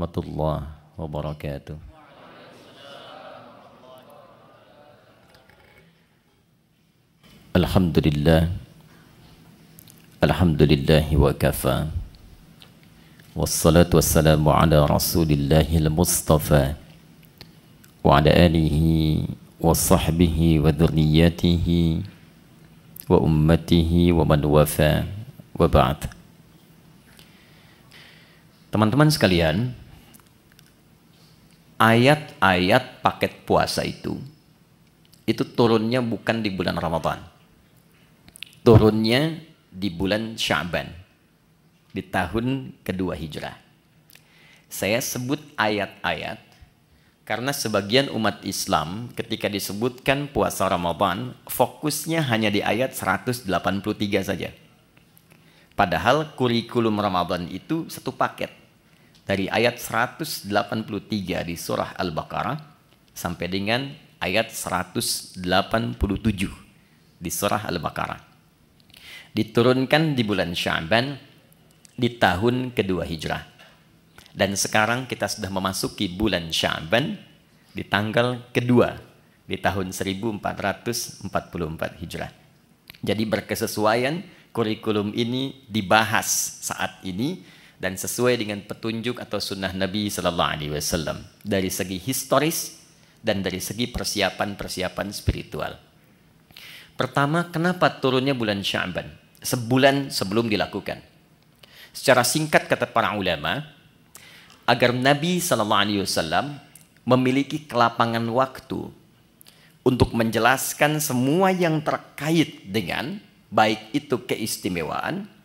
warahmatullahi wabarakatuh. Alhamdulillah. Alhamdulillahi wa kafa. Wassalatu wassalamu ala rasulillahil mustafa wa ala alihi wa sahbihi wa dhurriyyatihi wa ummatihi wa man wafa wa ba'd. Teman-teman sekalian, ayat-ayat paket puasa itu turunnya bukan di bulan Ramadan. Turunnya di bulan Sya'ban, di tahun kedua Hijrah. Saya sebut ayat-ayat karena sebagian umat Islam ketika disebutkan puasa Ramadan, fokusnya hanya di ayat 183 saja. Padahal kurikulum Ramadan itu satu paket. Dari ayat 183 di surah Al-Baqarah sampai dengan ayat 187 di surah Al-Baqarah. Diturunkan di bulan Sya'ban di tahun kedua Hijrah. Dan sekarang kita sudah memasuki bulan Sya'ban di tanggal kedua di tahun 1444 Hijrah. Jadi berkesesuaian kurikulum ini dibahas saat ini dan sesuai dengan petunjuk atau sunnah Nabi Sallallahu Alaihi Wasallam dari segi historis dan dari segi persiapan spiritual. Pertama, kenapa turunnya bulan Sya'ban? Sebulan sebelum dilakukan. Secara singkat kata para ulama, agar Nabi Sallallahu Alaihi Wasallam memiliki kelapangan waktu untuk menjelaskan semua yang terkait dengan baik itu keistimewaan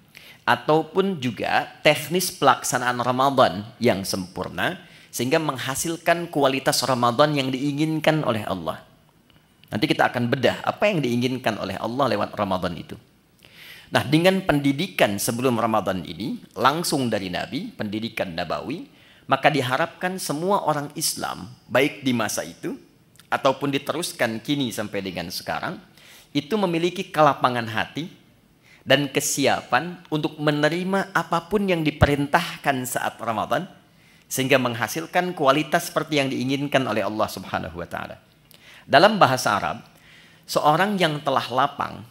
ataupun juga teknis pelaksanaan Ramadan yang sempurna sehingga menghasilkan kualitas Ramadan yang diinginkan oleh Allah. Nanti kita akan bedah apa yang diinginkan oleh Allah lewat Ramadan itu. Nah, dengan pendidikan sebelum Ramadan ini langsung dari Nabi, pendidikan Nabawi, maka diharapkan semua orang Islam baik di masa itu ataupun diteruskan kini sampai dengan sekarang itu memiliki kelapangan hati dan kesiapan untuk menerima apapun yang diperintahkan saat Ramadan sehingga menghasilkan kualitas seperti yang diinginkan oleh Allah Subhanahu wa taala. Dalam bahasa Arab, seorang yang telah lapang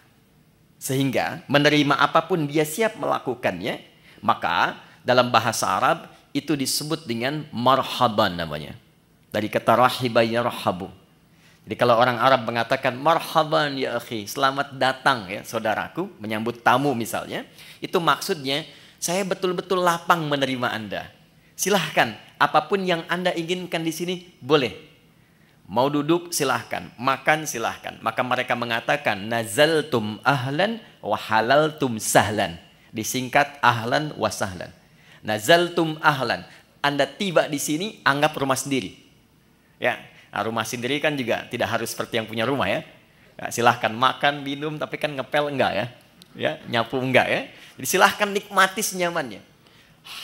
sehingga menerima apapun dia siap melakukannya, maka dalam bahasa Arab itu disebut dengan marhaban namanya. Dari kata rahiba yarhabu. Jadi kalau orang Arab mengatakan marhaban ya akhi, selamat datang ya saudaraku, menyambut tamu misalnya, itu maksudnya saya betul-betul lapang menerima Anda. Silahkan, apapun yang Anda inginkan di sini boleh. Mau duduk silahkan, makan silahkan. Maka mereka mengatakan nazaltum ahlan wa halaltum sahlan. Disingkat ahlan wa sahlan. Nazaltum ahlan, Anda tiba di sini anggap rumah sendiri. Ya. Nah, rumah sendiri kan juga tidak harus seperti yang punya rumah ya. Nah, silahkan makan, minum, tapi kan ngepel enggak ya. Ya, nyapu enggak ya. Jadi silahkan nikmati senyamannya.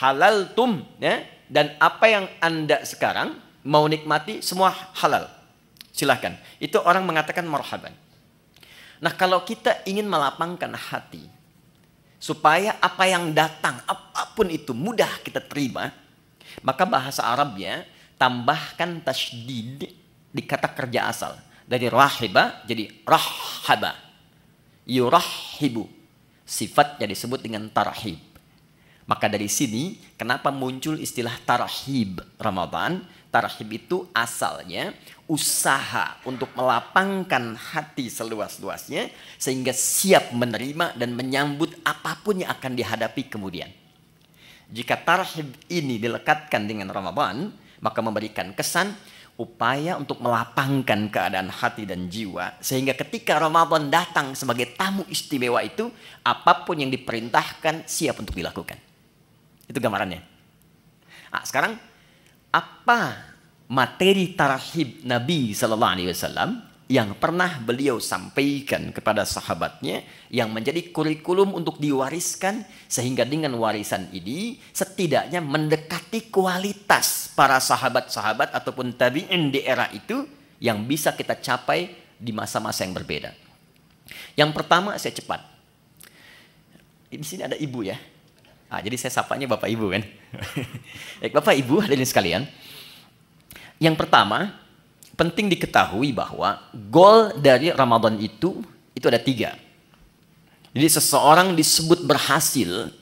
Halal tum ya. Dan apa yang Anda sekarang mau nikmati semua halal. Silahkan. Itu orang mengatakan marhaban. Nah, kalau kita ingin melapangkan hati supaya apa yang datang, apapun itu mudah kita terima, maka bahasa Arabnya tambahkan tasydid di kata kerja asal. Dari rahiba jadi rahhaba. Yurahhibu. Sifatnya disebut dengan tarhib. Maka dari sini kenapa muncul istilah tarhib Ramadan? Tarhib itu asalnya usaha untuk melapangkan hati seluas-luasnya sehingga siap menerima dan menyambut apapun yang akan dihadapi kemudian. Jika tarhib ini dilekatkan dengan Ramadan, maka memberikan kesan upaya untuk melapangkan keadaan hati dan jiwa sehingga ketika Ramadan datang sebagai tamu istimewa itu apapun yang diperintahkan siap untuk dilakukan. Itu gambarannya. Nah, sekarang apa materi tarhib Nabi Sallallahu Alaihi Wasallam yang pernah beliau sampaikan kepada sahabatnya yang menjadi kurikulum untuk diwariskan sehingga dengan warisan ini setidaknya mendekati kualitas para sahabat-sahabat ataupun tabi'in di era itu yang bisa kita capai di masa-masa yang berbeda. Yang pertama saya cepat. Di sini ada ibu ya. Jadi saya sapanya Bapak Ibu kan. Baik, Bapak Ibu hadirin sekalian. Yang pertama, penting diketahui bahwa goal dari Ramadan itu ada 3. Jadi seseorang disebut berhasil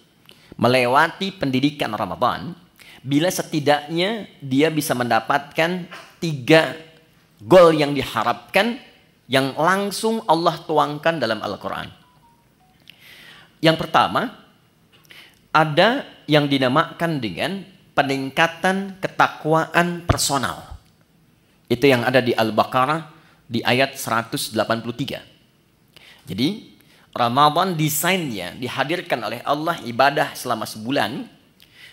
melewati pendidikan Ramadan bila setidaknya dia bisa mendapatkan 3 goal yang diharapkan yang langsung Allah tuangkan dalam Al-Quran. Yang pertama, ada yang dinamakan dengan peningkatan ketakwaan personal. Itu yang ada di Al-Baqarah di ayat 183. Jadi Ramadan desainnya dihadirkan oleh Allah ibadah selama sebulan.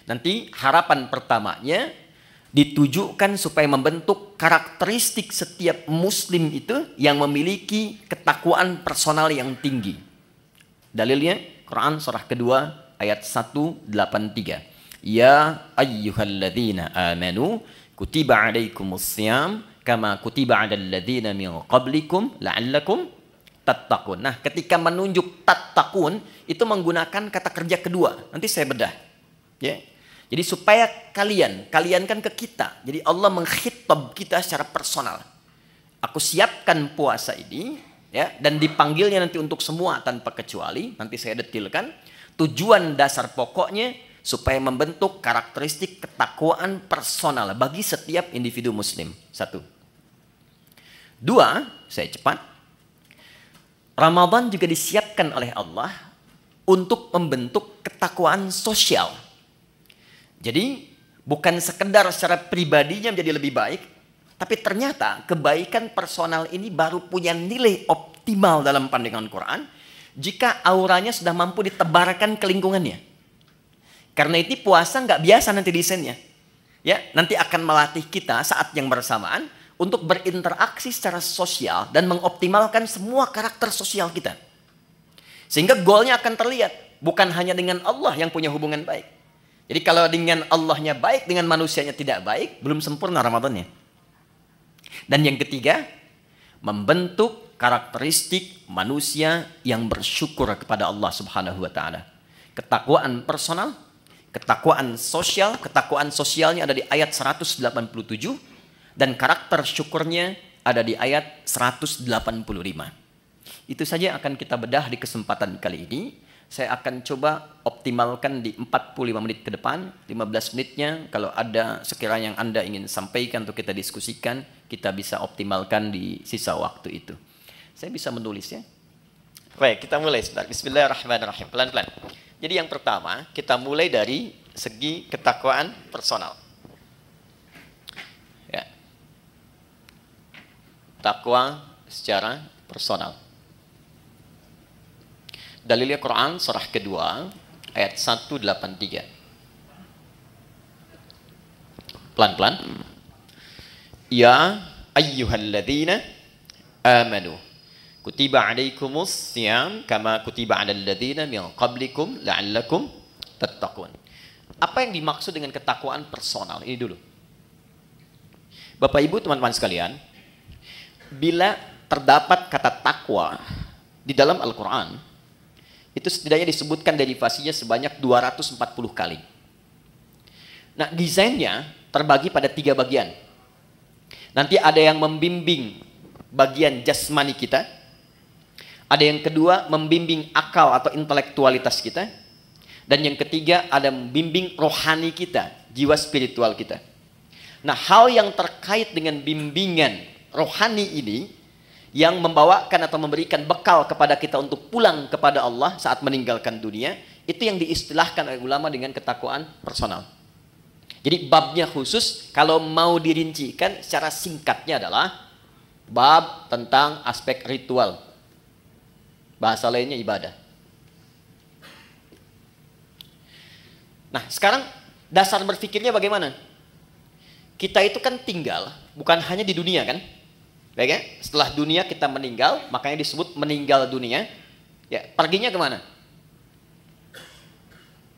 Nanti harapan pertamanya ditujukan supaya membentuk karakteristik setiap muslim itu yang memiliki ketakwaan personal yang tinggi. Dalilnya Quran surah kedua ayat 183. Ya ayyuhalladzina amanu kutiba alaikumussyam kama kutiba alal ladzina min qablikum la'allakum tattaqun. Nah, ketika menunjuk tattaqun itu menggunakan kata kerja kedua. Nanti saya bedah. Ya. Jadi supaya kalian kan ke kita. Jadi Allah mengkhitab kita secara personal. Aku siapkan puasa ini ya, dan dipanggilnya nanti untuk semua tanpa kecuali. Nanti saya detilkan. Tujuan dasar pokoknya supaya membentuk karakteristik ketakwaan personal bagi setiap individu muslim. 1. 2, saya cepat. Ramadan juga disiapkan oleh Allah untuk membentuk ketakwaan sosial. Jadi bukan sekedar secara pribadinya menjadi lebih baik, tapi ternyata kebaikan personal ini baru punya nilai optimal dalam pandangan Quran jika auranya sudah mampu ditebarkan ke lingkungannya. Karena itu puasa nggak biasa nanti desainnya. Ya, nanti akan melatih kita saat yang bersamaan untuk berinteraksi secara sosial dan mengoptimalkan semua karakter sosial kita. Sehingga goalnya akan terlihat. Bukan hanya dengan Allah yang punya hubungan baik. Jadi kalau dengan Allahnya baik, dengan manusianya tidak baik, belum sempurna Ramadannya. Dan yang ketiga, membentuk karakteristik manusia yang bersyukur kepada Allah Subhanahu wa taala. Ketakwaan personal, ketakwaan sosial, ketakwaan sosialnya ada di ayat 187 dan karakter syukurnya ada di ayat 185. Itu saja akan kita bedah di kesempatan kali ini. Saya akan coba optimalkan di 45 menit ke depan. 15 menitnya kalau ada sekiranya yang Anda ingin sampaikan untuk kita diskusikan, kita bisa optimalkan di sisa waktu itu. Saya bisa menulis ya. Baik, kita mulai sebentar. Bismillahirrahmanirrahim. Pelan-pelan. Jadi yang pertama, kita mulai dari segi ketakwaan personal. Ya. Takwa secara personal. Dalilnya Quran surah kedua ayat 183. Pelan-pelan. Ya ayyuhalladzina amanu kutiba alaikumus syiyam kama kutiba alal ladzina min qablikum la'allakum tattaqun. Apa yang dimaksud dengan ketakwaan personal? Ini dulu. Bapak Ibu, teman-teman sekalian, bila terdapat kata takwa di dalam Al-Qur'an, itu setidaknya disebutkan derivasinya sebanyak 240 kali. Nah, desainnya terbagi pada 3 bagian. Nanti ada yang membimbing bagian jasmani kita. Ada yang kedua membimbing akal atau intelektualitas kita. Dan yang ketiga ada membimbing rohani kita, jiwa spiritual kita. Nah, hal yang terkait dengan bimbingan rohani ini yang membawakan atau memberikan bekal kepada kita untuk pulang kepada Allah saat meninggalkan dunia, itu yang diistilahkan oleh ulama dengan ketakwaan personal. Jadi babnya khusus, kalau mau dirincikan secara singkatnya adalah bab tentang aspek ritual. Bahasa lainnya ibadah. Nah, sekarang dasar berpikirnya bagaimana? Kita itu kan tinggal, bukan hanya di dunia kan? Baik ya? Setelah dunia kita meninggal, makanya disebut meninggal dunia. Ya, perginya kemana?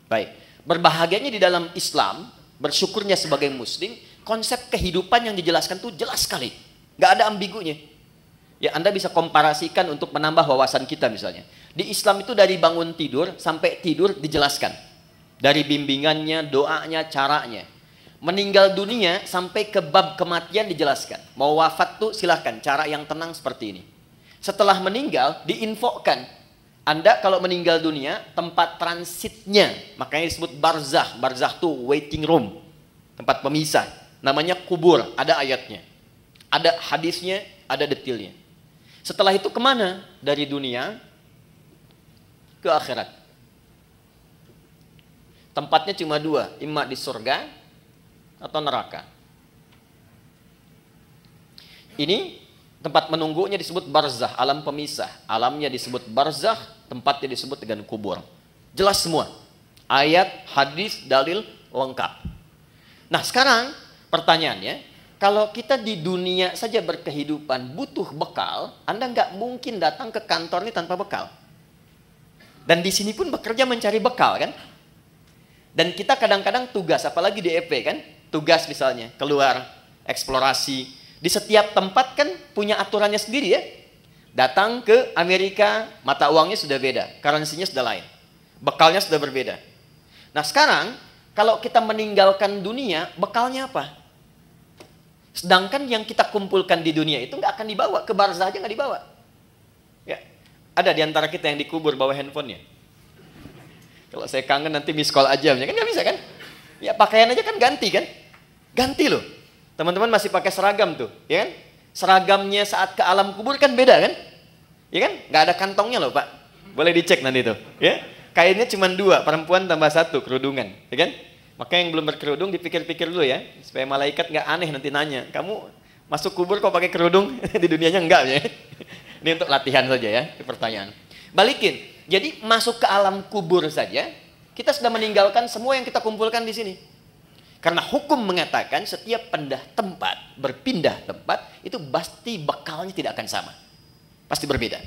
Baik. Berbahagianya di dalam Islam, bersyukurnya sebagai muslim, konsep kehidupan yang dijelaskan tuh jelas sekali. Gak ada ambigunya. Ya, Anda bisa komparasikan untuk menambah wawasan kita misalnya. Di Islam itu dari bangun tidur sampai tidur dijelaskan. Dari bimbingannya, doanya, caranya. Meninggal dunia sampai ke bab kematian dijelaskan. Mau wafat tuh silahkan, cara yang tenang seperti ini. Setelah meninggal diinfokan, Anda kalau meninggal dunia tempat transitnya, makanya disebut barzakh. Barzakh tuh waiting room, tempat pemisah. Namanya kubur, ada ayatnya, ada hadisnya, ada detailnya. Setelah itu kemana? Dari dunia ke akhirat. Tempatnya cuma dua, imma di surga atau neraka. Ini tempat menunggunya disebut barzakh, alam pemisah. Alamnya disebut barzakh, tempatnya disebut dengan kubur. Jelas semua. Ayat, hadis, dalil, lengkap. Nah sekarang pertanyaannya, kalau kita di dunia saja berkehidupan butuh bekal, Anda nggak mungkin datang ke kantor ini tanpa bekal. Dan di sini pun bekerja mencari bekal kan. Dan kita kadang-kadang tugas, apalagi di EP kan, tugas misalnya keluar eksplorasi. Di setiap tempat kan punya aturannya sendiri ya. Datang ke Amerika, mata uangnya sudah beda, currency-nya sudah lain, bekalnya sudah berbeda. Nah sekarang, kalau kita meninggalkan dunia, bekalnya apa? Sedangkan yang kita kumpulkan di dunia itu nggak akan dibawa, ke barzah aja nggak dibawa. Ya, ada di antara kita yang dikubur bawa handphonenya. Kalau saya kangen nanti miss call aja, kan nggak bisa kan? Ya pakaian aja kan ganti kan? Ganti loh. Teman-teman masih pakai seragam tuh, ya kan? Seragamnya saat ke alam kubur kan beda kan? Ya kan? Nggak ada kantongnya loh Pak. Boleh dicek nanti tuh, ya. Kainnya cuma 2, perempuan tambah 1, kerudungan, ya kan? Maka yang belum berkerudung dipikir-pikir dulu ya, supaya malaikat nggak aneh nanti nanya, kamu masuk kubur kok pakai kerudung? Di dunianya enggak ya. Ini untuk latihan saja ya, pertanyaan. Balikin. Jadi masuk ke alam kubur saja, kita sudah meninggalkan semua yang kita kumpulkan di sini. Karena hukum mengatakan setiap berpindah tempat, itu pasti bekalnya tidak akan sama. Pasti berbeda.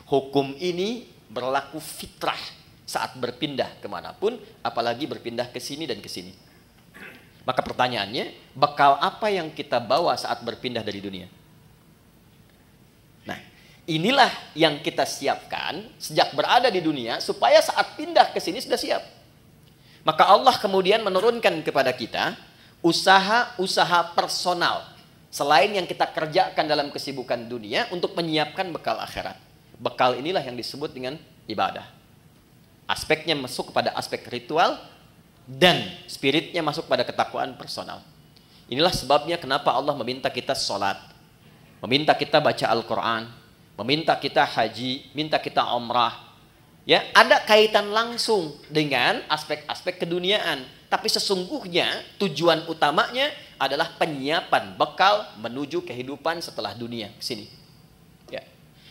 Hukum ini berlaku fitrah saat berpindah kemanapun, apalagi berpindah ke sini dan ke sini. Maka pertanyaannya, bekal apa yang kita bawa saat berpindah dari dunia? Nah, inilah yang kita siapkan sejak berada di dunia, supaya saat pindah ke sini sudah siap. Maka Allah kemudian menurunkan kepada kita usaha-usaha personal selain yang kita kerjakan dalam kesibukan dunia untuk menyiapkan bekal akhirat. Bekal inilah yang disebut dengan ibadah. Aspeknya masuk kepada aspek ritual dan spiritnya masuk pada ketakwaan personal. Inilah sebabnya kenapa Allah meminta kita sholat, meminta kita baca Al-Quran, meminta kita haji, minta kita umrah. Ya, ada kaitan langsung dengan aspek-aspek keduniaan. Tapi sesungguhnya tujuan utamanya adalah penyiapan bekal menuju kehidupan setelah dunia sini. Ya.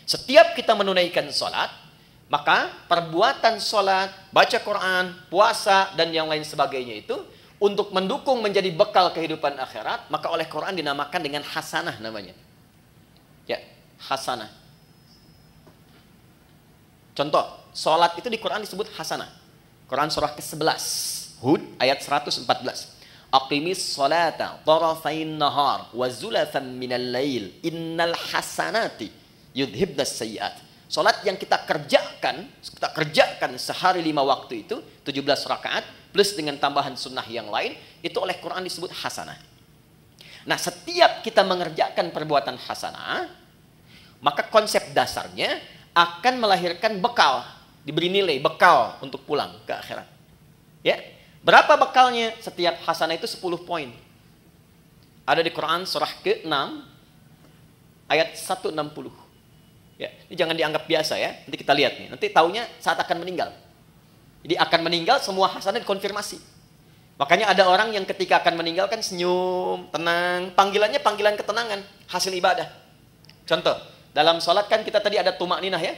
Setiap kita menunaikan sholat, maka perbuatan sholat, baca Quran, puasa, dan yang lain sebagainya itu untuk mendukung menjadi bekal kehidupan akhirat, maka oleh Quran dinamakan dengan hasanah namanya. Ya, hasanah. Contoh, sholat itu di Quran disebut hasanah. Quran surah ke-11, Hud ayat 114. Aqimis sholata tarafain nahar wa zulafan minal lail innal hasanati yudhibnas sayyiat. Sholat yang kita kerjakan sehari 5 waktu itu 17 rakaat plus dengan tambahan sunnah yang lain, itu oleh Quran disebut hasanah. Nah, setiap kita mengerjakan perbuatan hasanah, maka konsep dasarnya akan melahirkan bekal, diberi nilai bekal untuk pulang ke akhirat. Ya, berapa bekalnya? Setiap hasanah itu 10 poin. Ada di Quran surah ke-6 ayat 160. Ya, ini jangan dianggap biasa ya. Nanti kita lihat nih. Nanti taunya saat akan meninggal. Jadi akan meninggal semua hasanah dikonfirmasi. Makanya ada orang yang ketika akan meninggal kan senyum, tenang, panggilannya panggilan ketenangan, hasil ibadah. Contoh, dalam sholat kan kita tadi ada tumak ninah ya.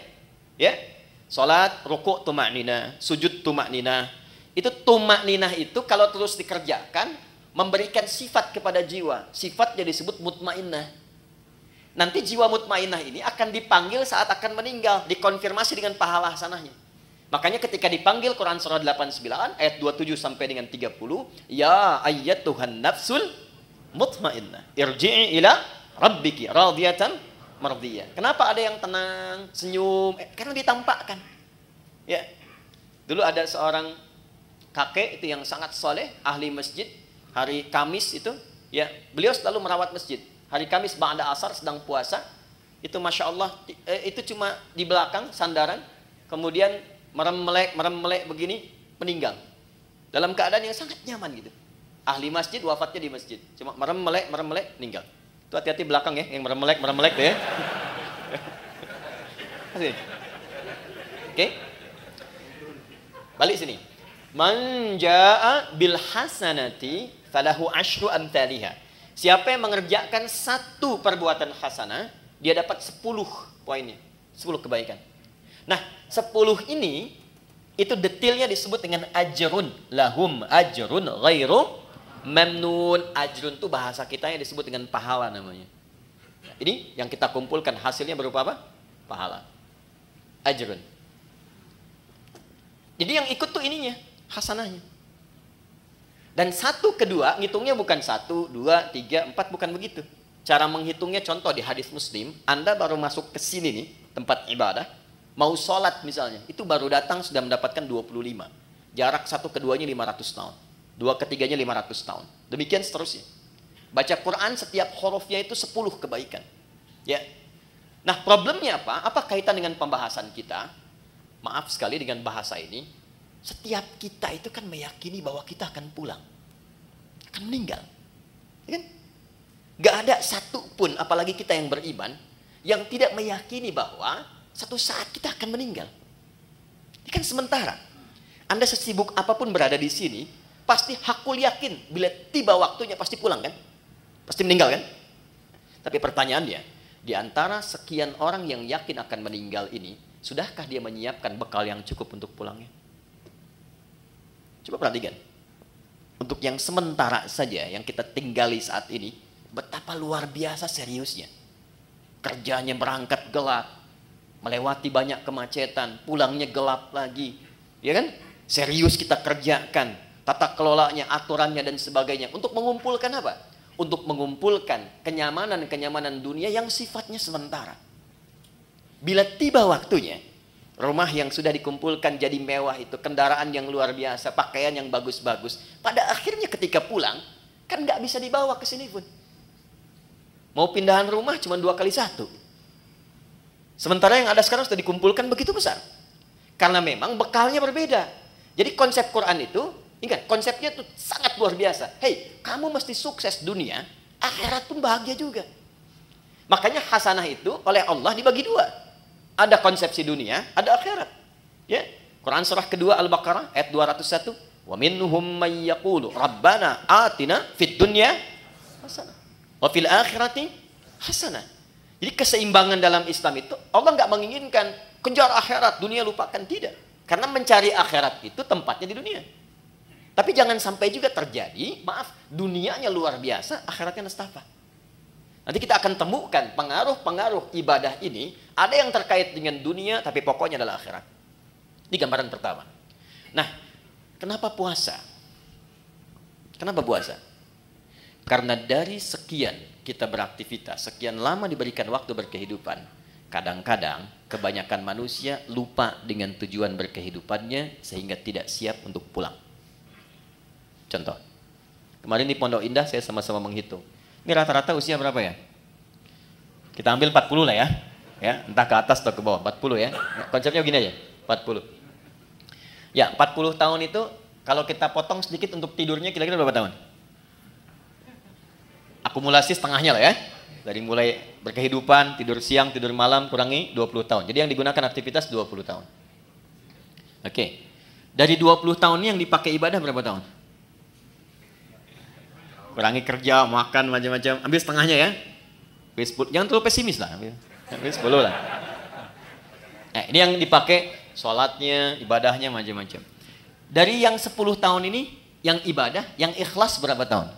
Ya. Sholat, rukuk tumak ninah, sujud tumak ninah. Itu tumak ninah itu kalau terus dikerjakan memberikan sifat kepada jiwa. Sifatnya disebut mutmainnah. Nanti jiwa mutmainnah ini akan dipanggil saat akan meninggal, dikonfirmasi dengan pahala hasanahnya. Makanya ketika dipanggil Quran surah 89 ayat 27 sampai dengan 30, ya ayyatuhan nafsul mutmainnah, irji'i ila rabbiki radiyatan mardiyah. Kenapa ada yang tenang, senyum? Karena ditampakkan. Ya. Dulu ada seorang kakek itu yang sangat soleh, ahli masjid. Hari Kamis itu, ya beliau selalu merawat masjid. Hari Kamis ba'da asar sedang puasa, itu Masya Allah, itu cuma di belakang sandaran, kemudian merem-melek begini, meninggal. Dalam keadaan yang sangat nyaman gitu. Ahli masjid, wafatnya di masjid. Cuma merem-melek, meninggal. Itu hati-hati belakang ya, yang merem-melek tuh ya. Oke. Balik sini. Man jaa bil hasanati falahu asyru amthaliha. Siapa yang mengerjakan satu perbuatan hasanah, dia dapat 10 poinnya. 10 kebaikan. Nah, 10 ini itu detailnya disebut dengan ajrun. Lahum ajrun ghairu mamnun. Ajrun itu bahasa kita yang disebut dengan pahala namanya. Nah, ini yang kita kumpulkan hasilnya berupa apa? Pahala. Ajrun. Jadi yang ikut tuh ininya, hasanahnya. Dan 1, 2, ngitungnya bukan 1, 2, 3, 4, bukan begitu. Cara menghitungnya contoh di hadis Muslim, Anda baru masuk ke sini nih, tempat ibadah, mau sholat misalnya, itu baru datang sudah mendapatkan 25. Jarak 1 ke 2-nya 500 tahun. 2 ke 3-nya 500 tahun. Demikian seterusnya. Baca Quran setiap hurufnya itu 10 kebaikan. Ya. Nah, problemnya apa? Apa kaitan dengan pembahasan kita? Maaf sekali dengan bahasa ini. Setiap kita itu kan meyakini bahwa kita akan pulang. Akan meninggal. Ya kan? Gak ada satu pun, apalagi kita yang beriman, yang tidak meyakini bahwa satu saat kita akan meninggal. Ini kan sementara. Anda sesibuk apapun berada di sini, pasti hakul yakin bila tiba waktunya pasti pulang kan? Pasti meninggal kan? Tapi pertanyaannya, di antara sekian orang yang yakin akan meninggal ini, sudahkah dia menyiapkan bekal yang cukup untuk pulangnya? Coba perhatikan. Untuk yang sementara saja, yang kita tinggali saat ini, betapa luar biasa seriusnya. Kerjanya berangkat gelap, melewati banyak kemacetan, pulangnya gelap lagi. Ya kan? Serius kita kerjakan, tata kelolanya, aturannya dan sebagainya. Untuk mengumpulkan apa? Untuk mengumpulkan kenyamanan-kenyamanan dunia yang sifatnya sementara. Bila tiba waktunya, rumah yang sudah dikumpulkan jadi mewah itu, kendaraan yang luar biasa, pakaian yang bagus-bagus, pada akhirnya ketika pulang, kan nggak bisa dibawa ke sini pun. Mau pindahan rumah cuma 2 kali 1. Sementara yang ada sekarang sudah dikumpulkan begitu besar. Karena memang bekalnya berbeda. Jadi konsep Quran itu, ingat, konsepnya itu sangat luar biasa. Hei, kamu mesti sukses dunia, akhirat pun bahagia juga. Makanya hasanah itu oleh Allah dibagi 2. Ada konsepsi dunia, ada akhirat. Ya. Quran surah kedua Al-Baqarah ayat 201. Wa minhum may yaqulu rabbana atina fid dunya hasanah wa fil akhirati hasanah. Jadi keseimbangan dalam Islam itu Allah nggak menginginkan kejar akhirat, dunia lupakan, tidak. Karena mencari akhirat itu tempatnya di dunia. Tapi jangan sampai juga terjadi, maaf, dunianya luar biasa, akhiratnya nestapa. Nanti kita akan temukan pengaruh-pengaruh ibadah ini, ada yang terkait dengan dunia, tapi pokoknya adalah akhirat. Ini gambaran pertama. Nah, kenapa puasa? Kenapa puasa? Karena dari sekian kita beraktivitas, sekian lama diberikan waktu berkehidupan, kadang-kadang kebanyakan manusia lupa dengan tujuan berkehidupannya sehingga tidak siap untuk pulang. Contoh, kemarin di Pondok Indah saya sama-sama menghitung. Ini rata-rata usia berapa ya? Kita ambil 40 lah ya. Ya, entah ke atas atau ke bawah, 40 ya. Konsepnya begini aja, 40. Ya, 40 tahun itu kalau kita potong sedikit untuk tidurnya kira-kira berapa tahun? Akumulasi setengahnya lah ya. Dari mulai berkehidupan, tidur siang, tidur malam, kurangi 20 tahun. Jadi yang digunakan aktivitas 20 tahun. Oke. Dari 20 tahun ini yang dipakai ibadah berapa tahun? Kurangi kerja, makan, macam-macam. Ambil setengahnya ya. Jangan terlalu pesimis lah. Ambil 10 lah. Nah, ini yang dipakai sholatnya, ibadahnya, macam-macam. Dari yang 10 tahun ini, yang ibadah, yang ikhlas berapa tahun?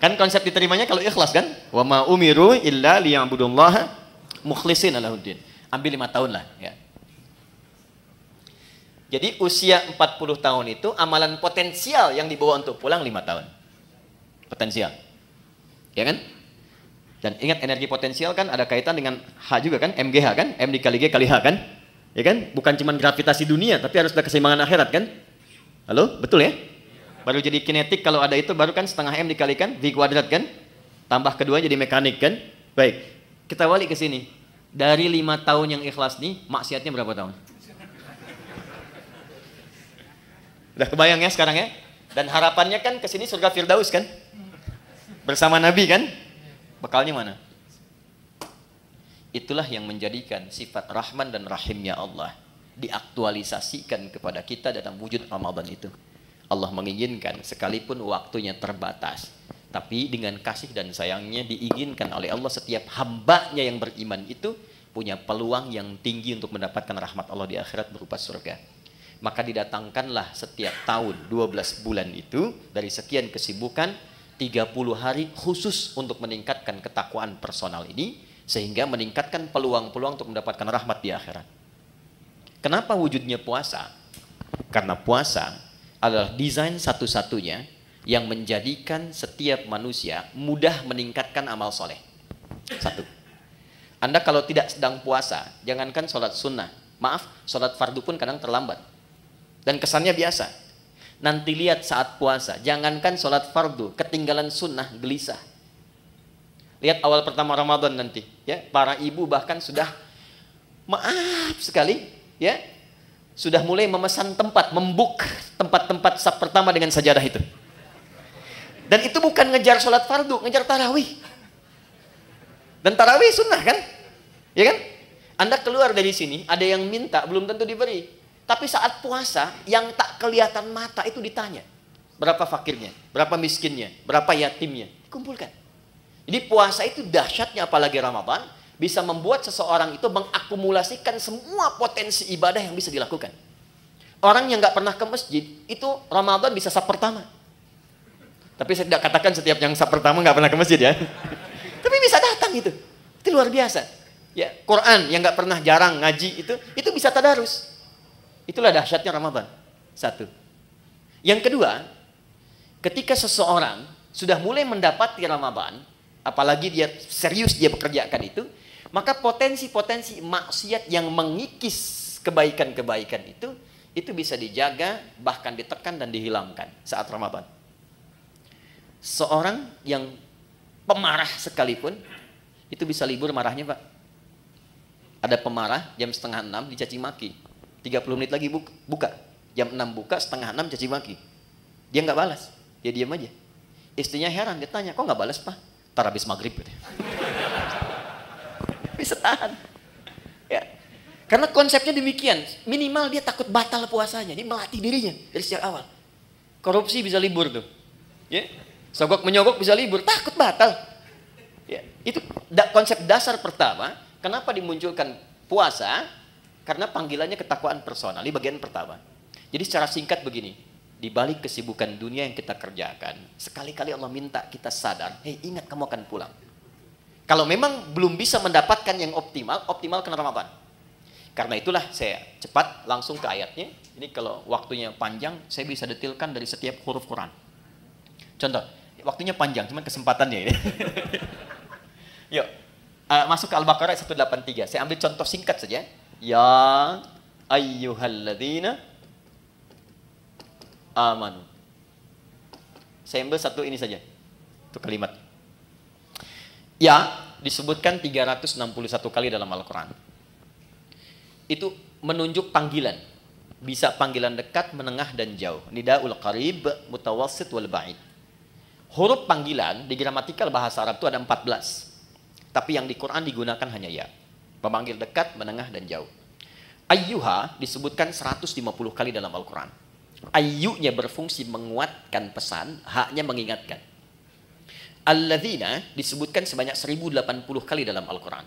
Kan konsep diterimanya kalau ikhlas kan? Wa ma umiru illa liya'budullaha mukhlishina lahuddin. Ambil 5 tahun lah ya. Jadi usia 40 tahun itu amalan potensial yang dibawa untuk pulang 5 tahun. Potensial. Ya kan? Dan ingat energi potensial kan ada kaitan dengan H juga kan? MGH kan? M dikali G kali H kan? Ya kan? Bukan cuma gravitasi dunia, tapi harus ada keseimbangan akhirat kan? Halo? Betul ya? Baru jadi kinetik kalau ada itu baru kan setengah M dikalikan V kuadrat kan? Tambah kedua jadi mekanik kan? Baik. Kita balik ke sini. Dari 5 tahun yang ikhlas nih, maksiatnya berapa tahun? Udah kebayang ya sekarang ya? Dan harapannya kan ke sini surga Firdaus kan? Bersama Nabi kan? Bekalnya mana? Itulah yang menjadikan sifat Rahman dan Rahimnya Allah diaktualisasikan kepada kita dalam wujud Ramadan itu. Allah menginginkan sekalipun waktunya terbatas, tapi dengan kasih dan sayangnya diinginkan oleh Allah setiap hambanya yang beriman itu punya peluang yang tinggi untuk mendapatkan rahmat Allah di akhirat berupa surga. Maka didatangkanlah setiap tahun 12 bulan itu dari sekian kesibukan 30 hari khusus untuk meningkatkan ketakwaan personal ini sehingga meningkatkan peluang-peluang untuk mendapatkan rahmat di akhirat. Kenapa wujudnya puasa? Karena puasa adalah desain satu-satunya yang menjadikan setiap manusia mudah meningkatkan amal soleh. Satu, Anda kalau tidak sedang puasa, jangankan sholat sunnah, maaf, sholat fardu pun kadang terlambat. Dan kesannya biasa. Nanti lihat saat puasa, jangankan sholat fardu, ketinggalan sunnah, gelisah. Lihat awal pertama Ramadan nanti, ya, para ibu bahkan sudah maaf sekali, ya, sudah mulai memesan tempat, membuk tempat-tempat saf pertama dengan sajadah itu. Dan itu bukan ngejar sholat fardu, ngejar tarawih. Dan tarawih sunnah kan, ya kan? Anda keluar dari sini, ada yang minta, belum tentu diberi. Tapi saat puasa, yang tak kelihatan mata itu ditanya, berapa fakirnya, berapa miskinnya, berapa yatimnya, dikumpulkan. Jadi puasa itu dahsyatnya apalagi Ramadan bisa membuat seseorang itu mengakumulasikan semua potensi ibadah yang bisa dilakukan. Orang yang nggak pernah ke masjid itu Ramadan bisa saf pertama. Tapi saya tidak katakan setiap yang saf pertama nggak pernah ke masjid ya. Tapi bisa datang itu luar biasa. Ya, Quran yang nggak pernah jarang ngaji itu bisa tadarus. Itulah dahsyatnya Ramadan. Satu. Yang kedua, ketika seseorang sudah mulai mendapati Ramadan, apalagi dia serius dia bekerjakan itu, maka potensi-potensi maksiat yang mengikis kebaikan-kebaikan itu bisa dijaga, bahkan ditekan dan dihilangkan saat Ramadan. Seorang yang pemarah sekalipun itu bisa libur marahnya, Pak. Ada pemarah jam 5:30 dicaci maki, 30 menit lagi buka, jam 6 buka, 5:30 caci maki. Dia nggak balas, dia diam aja. Istrinya heran, dia tanya, kok nggak balas, Pak? Tar habis maghrib gitu. Bisa tahan ya, karena konsepnya demikian. Minimal dia takut batal puasanya, dia melatih dirinya dari sejak awal. Korupsi bisa libur tuh ya, sogok menyogok bisa libur, takut batal ya. Itu konsep dasar pertama kenapa dimunculkan puasa, karena panggilannya ketakwaan personal. Ini bagian pertama. Jadi secara singkat begini, di balik kesibukan dunia yang kita kerjakan, sekali-kali Allah minta kita sadar, hei, ingat kamu akan pulang. Kalau memang belum bisa mendapatkan yang optimalkan Ramadan. Karena itulah saya cepat langsung ke ayatnya. Ini kalau waktunya panjang, saya bisa detilkan dari setiap huruf Quran. Contoh, waktunya panjang, cuman kesempatannya ini. Yuk, masuk ke Al-Baqarah 183. Saya ambil contoh singkat saja. Ya ayyuhalladzina amanu. Saya ambil satu ini saja. Itu kalimat. Ya, disebutkan 361 kali dalam Al-Quran. Itu menunjuk panggilan. Bisa panggilan dekat, menengah, dan jauh. Nidaul qarib, mutawassit, wal ba'id. Huruf panggilan di gramatikal bahasa Arab itu ada 14. Tapi yang di Quran digunakan hanya ya. Memanggil dekat, menengah, dan jauh. Ayyuha disebutkan 150 kali dalam Al-Quran. Ayyunya berfungsi menguatkan pesan, haknya mengingatkan. Alladzina disebutkan sebanyak 1080 kali dalam Al-Quran.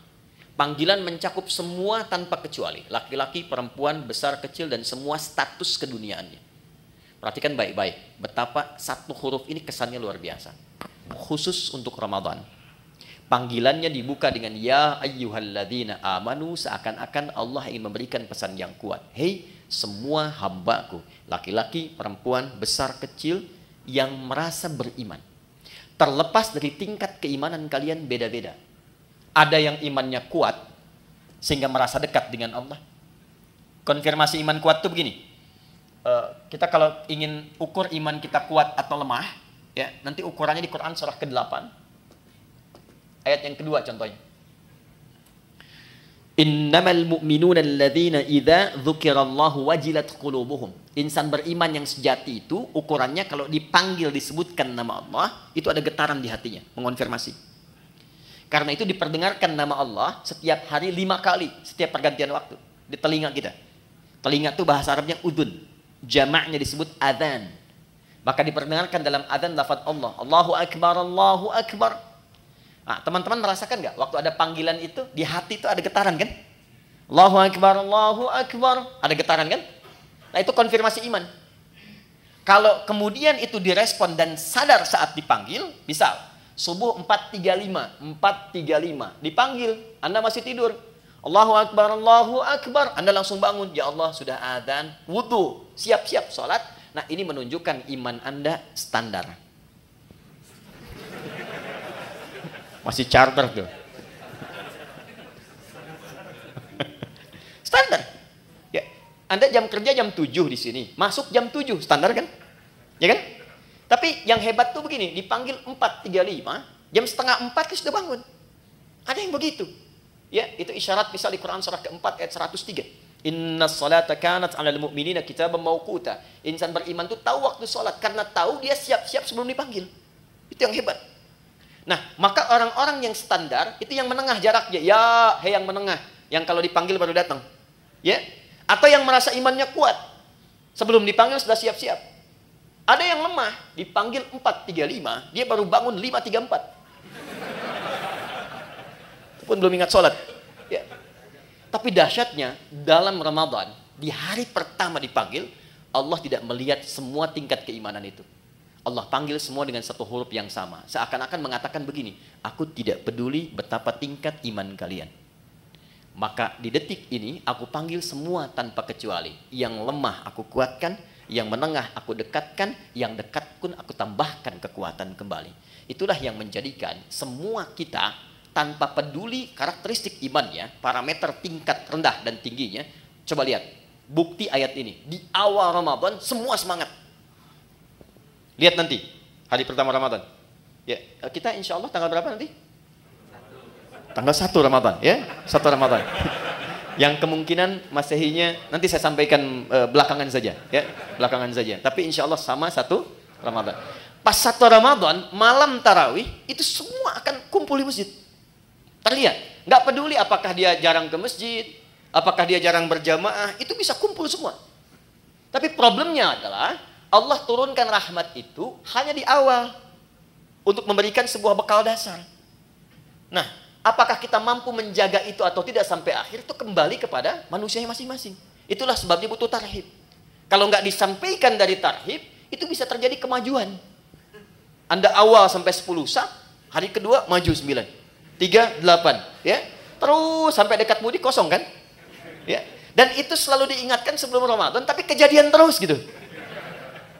Panggilan mencakup semua tanpa kecuali. Laki-laki, perempuan, besar, kecil, dan semua status keduniaannya. Perhatikan baik-baik. Betapa satu huruf ini kesannya luar biasa. Khusus untuk Ramadan. Panggilannya dibuka dengan ya ayyuhalladzina amanu, seakan-akan Allah ingin memberikan pesan yang kuat. Hei, semua hambaku, laki-laki, perempuan, besar, kecil, yang merasa beriman. Terlepas dari tingkat keimanan kalian beda-beda. Ada yang imannya kuat sehingga merasa dekat dengan Allah. Konfirmasi iman kuat tuh begini. Kita kalau ingin ukur iman kita kuat atau lemah, ya, nanti ukurannya di Quran surah ke-8. Ayat yang kedua contohnya. Innamal mu'minuna alladzina idza dzukirallahu wajilat qulubuhum. Insan beriman yang sejati itu ukurannya kalau dipanggil disebutkan nama Allah, itu ada getaran di hatinya, mengonfirmasi. Karena itu diperdengarkan nama Allah setiap hari 5 kali, setiap pergantian waktu di telinga kita. Telinga itu bahasa Arabnya udun, jamaknya disebut adzan. Maka diperdengarkan dalam adzan lafaz Allah, Allahu Akbar, Allahu Akbar. Nah, teman-teman merasakan nggak waktu ada panggilan itu di hati itu ada getaran kan? Allahu Akbar, Allahu Akbar, ada getaran kan? Nah, itu konfirmasi iman. Kalau kemudian itu direspon dan sadar saat dipanggil, misal subuh 4.35 dipanggil, Anda masih tidur, Allahu Akbar, Allahu Akbar, Anda langsung bangun, ya Allah sudah adzan, wudu, siap-siap sholat. Nah, ini menunjukkan iman Anda standar. Masih charter tuh. Standar. Ya, Anda jam kerja jam 7 di sini, masuk jam 7, standar kan? Ya kan? Tapi yang hebat tuh begini, dipanggil 4.35, jam setengah 4 kita sudah bangun. Ada yang begitu. Ya, itu isyarat misal di Quran surah ke-4 ayat 103. Innas salata kanat 'alal mu'minina kitaban mauquta. Insan beriman tuh tahu waktu salat karena tahu dia siap-siap sebelum dipanggil. Itu yang hebat. Nah, maka orang-orang yang standar itu yang menengah jaraknya. Ya, hei yang menengah, yang kalau dipanggil baru datang. Ya? Atau yang merasa imannya kuat. Sebelum dipanggil sudah siap-siap. Ada yang lemah, dipanggil 4.35, dia baru bangun 5.34. Itu pun belum ingat sholat. Ya. Tapi dahsyatnya, dalam Ramadan, di hari pertama dipanggil, Allah tidak melihat semua tingkat keimanan itu. Allah panggil semua dengan satu huruf yang sama. Seakan-akan mengatakan begini, aku tidak peduli betapa tingkat iman kalian. Maka di detik ini, aku panggil semua tanpa kecuali. Yang lemah aku kuatkan, yang menengah aku dekatkan, yang dekat pun aku tambahkan kekuatan kembali. Itulah yang menjadikan semua kita tanpa peduli karakteristik imannya, parameter tingkat rendah dan tingginya. Coba lihat, bukti ayat ini. Di awal Ramadan, semua semangat. Lihat nanti, hari pertama Ramadan. Ya, kita insya Allah tanggal berapa nanti? Tanggal 1 Ramadan, ya, 1 Ramadan. Yang kemungkinan Masehinya nanti saya sampaikan belakangan saja, ya, belakangan saja. Tapi insya Allah sama 1 Ramadan. Pas 1 Ramadan, malam tarawih, itu semua akan kumpul di masjid. Terlihat, nggak peduli apakah dia jarang ke masjid, apakah dia jarang berjamaah, itu bisa kumpul semua. Tapi problemnya adalah Allah turunkan rahmat itu hanya di awal untuk memberikan sebuah bekal dasar. Nah, apakah kita mampu menjaga itu atau tidak sampai akhir itu kembali kepada manusianya masing-masing. Itulah sebabnya butuh tarhib. Kalau nggak disampaikan dari tarhib, itu bisa terjadi kemajuan. Anda awal sampai 10 sah, hari kedua maju 9, 3, 8, ya, terus sampai dekat mudik kosong kan? Ya. Dan itu selalu diingatkan sebelum Ramadan, tapi kejadian terus gitu.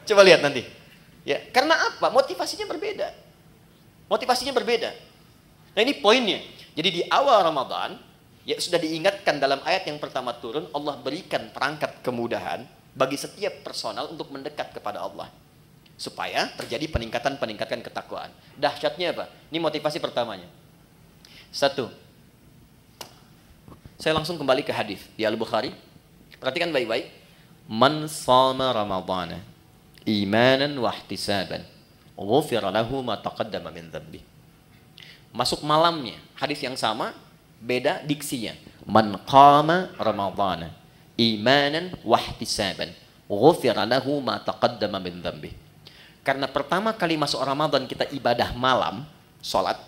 Coba lihat nanti. Ya, karena apa? Motivasinya berbeda. Motivasinya berbeda. Nah, ini poinnya. Jadi di awal Ramadan, ya sudah diingatkan dalam ayat yang pertama turun, Allah berikan perangkat kemudahan bagi setiap personal untuk mendekat kepada Allah. Supaya terjadi peningkatan ketakwaan. Dahsyatnya apa? Ini motivasi pertamanya. 1. Saya langsung kembali ke hadis di Al-Bukhari. Perhatikan baik-baik. Man shama Ramadhana imanan wa ihtisaban ghufira lahu ma taqaddama min dhanbi. Masuk malamnya, hadis yang sama, beda diksinya. Man qama Ramadhana imanan wa ihtisaban ghufira lahu ma taqaddama min dhanbi. Karena pertama kali masuk Ramadan kita ibadah malam, salat,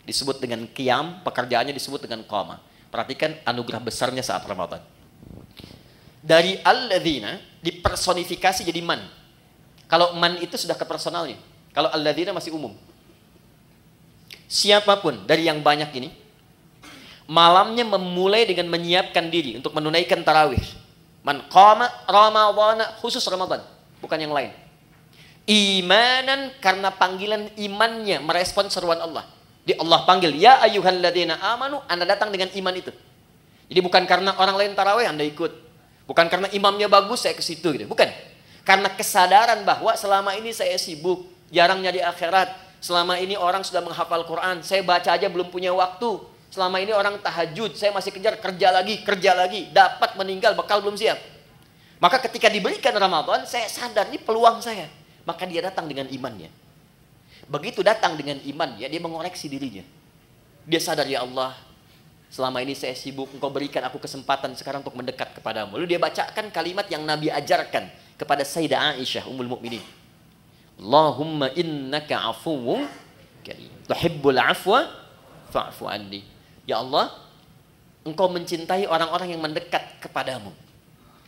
disebut dengan qiyam, pekerjaannya disebut dengan qama. Perhatikan anugerah besarnya saat Ramadan. Dari alladzina dipersonifikasi jadi man. Kalau man itu sudah ke personalnya. Kalau alladzina masih umum. Siapapun dari yang banyak ini, malamnya memulai dengan menyiapkan diri untuk menunaikan tarawih. Man qama Ramadhana, khusus Ramadan, bukan yang lain. Imanan, karena panggilan imannya merespon seruan Allah. Di Allah panggil, ya ayyuhalladzina amanu, Anda datang dengan iman itu. Jadi bukan karena orang lain tarawih Anda ikut. Bukan karena imamnya bagus saya ke situ gitu. Bukan. Karena kesadaran bahwa selama ini saya sibuk, jarang nyari akhirat. Selama ini orang sudah menghafal Quran, saya baca aja belum punya waktu. Selama ini orang tahajud, saya masih kejar kerja lagi. Dapat meninggal, bekal belum siap. Maka ketika diberikan Ramadan, saya sadar ini peluang saya. Maka dia datang dengan imannya. Begitu datang dengan imannya, dia mengoreksi dirinya. Dia sadar, ya Allah, selama ini saya sibuk, Engkau berikan aku kesempatan sekarang untuk mendekat kepadamu. Lalu dia bacakan kalimat yang Nabi ajarkan kepada Sayyidah Aisyah, Ummul Mukminin. Allahumma innaka afuwwun karim. Tuhibbul afwa fa'fu anni. Ya Allah, Engkau mencintai orang-orang yang mendekat kepadamu.